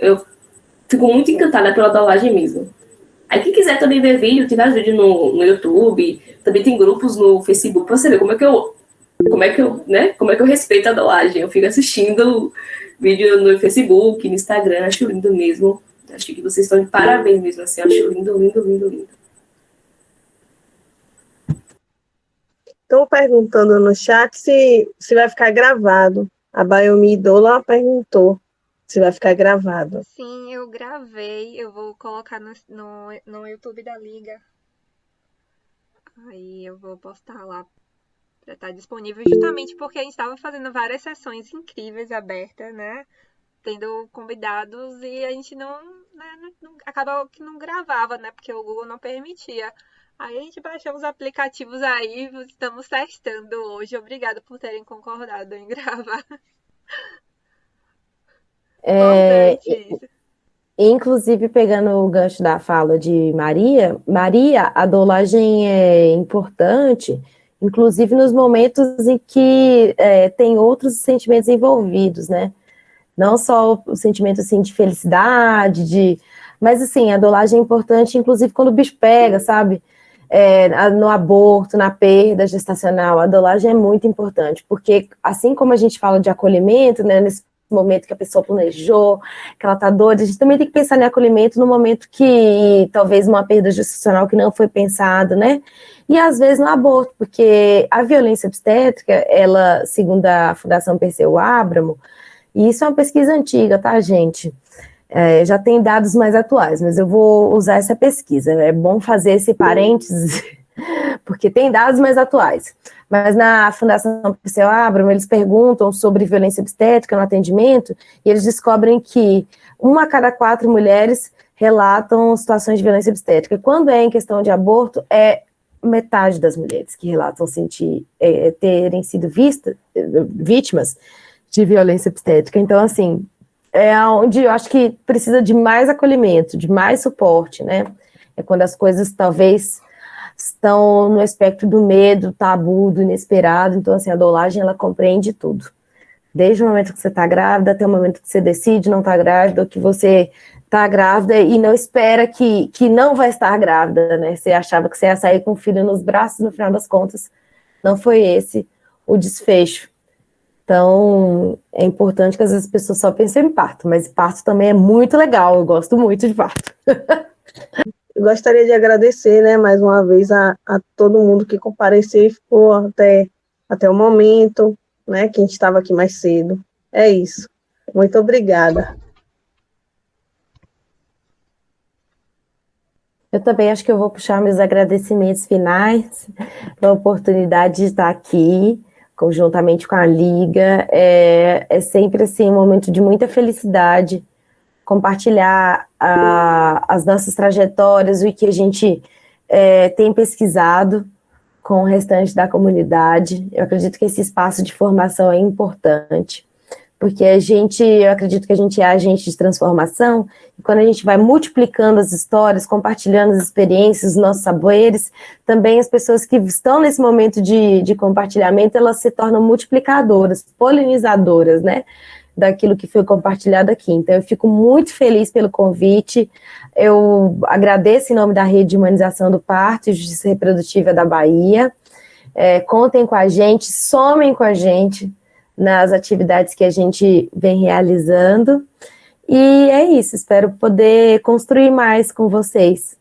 fico muito encantada pela doulagem mesmo. Aí quem quiser também ver vídeo, tem vários vídeos no YouTube, também tem grupos no Facebook, pra você ver como é que eu respeito a doulagem. Eu fico assistindo vídeo no Facebook, no Instagram, acho lindo mesmo. Acho que vocês estão de parabéns mesmo, assim, acho lindo, lindo, lindo, lindo. estão perguntando no chat se vai ficar gravado. A Bayomi Dola perguntou se vai ficar gravado. Sim, eu gravei. Eu vou colocar no YouTube da Liga. Aí eu vou postar lá para estar disponível, justamente porque a gente estava fazendo várias sessões incríveis abertas, né? Tendo convidados e a gente acaba que não gravava, né? Porque o Google não permitia. Aí a gente baixou os aplicativos aí, estamos testando hoje. Obrigada por terem concordado em gravar. Importante isso. Inclusive, pegando o gancho da fala de Maria, a dolagem é importante, inclusive nos momentos em que tem outros sentimentos envolvidos, né? Não só o sentimento, assim, de felicidade, mas, assim, a dolagem é importante, inclusive, quando o bicho pega, sabe? No aborto, na perda gestacional, a dolagem é muito importante, porque, assim como a gente fala de acolhimento, né, nesse momento que a pessoa planejou, que ela está doida, a gente também tem que pensar em acolhimento no momento que, talvez, uma perda gestacional que não foi pensado, né? E, às vezes, no aborto, porque a violência obstétrica, ela, segundo a Fundação Perseu Abramo, e isso é uma pesquisa antiga, tá, gente? Já tem dados mais atuais, mas eu vou usar essa pesquisa. É bom fazer esse parênteses, porque tem dados mais atuais. Mas na Fundação Perseu Abramo, eles perguntam sobre violência obstétrica no atendimento, e eles descobrem que 1 a cada 4 mulheres relatam situações de violência obstétrica. Quando é em questão de aborto, é metade das mulheres que relatam terem sido vítimas de violência obstétrica. Então, assim, é onde eu acho que precisa de mais acolhimento, de mais suporte, né? É quando as coisas talvez estão no espectro do medo, tabu, do inesperado. Então, assim, a dolagem, ela compreende tudo. Desde o momento que você está grávida até o momento que você decide não estar grávida, ou que você está grávida e não espera que não vai estar grávida, né? Você achava que você ia sair com o filho nos braços, no final das contas, não foi esse o desfecho. Então, é importante que às vezes as pessoas só pensem em parto, mas parto também é muito legal, eu gosto muito de parto. Eu gostaria de agradecer, né, mais uma vez a todo mundo que compareceu e ficou até o momento, né, que a gente estava aqui mais cedo. É isso. Muito obrigada. Eu também acho que eu vou puxar meus agradecimentos finais pela oportunidade de estar aqui, conjuntamente com a Liga. É sempre, assim, um momento de muita felicidade, compartilhar as nossas trajetórias, o que a gente tem pesquisado com o restante da comunidade. Eu acredito que esse espaço de formação é importante, porque eu acredito que a gente é agente de transformação, e quando a gente vai multiplicando as histórias, compartilhando as experiências, os nossos saberes, também as pessoas que estão nesse momento de compartilhamento, elas se tornam multiplicadoras, polinizadoras, né, daquilo que foi compartilhado aqui. Então, eu fico muito feliz pelo convite, eu agradeço em nome da Rede de Humanização do Parto e Justiça Reprodutiva da Bahia, contem com a gente, somem com a gente nas atividades que a gente vem realizando, e é isso, espero poder construir mais com vocês.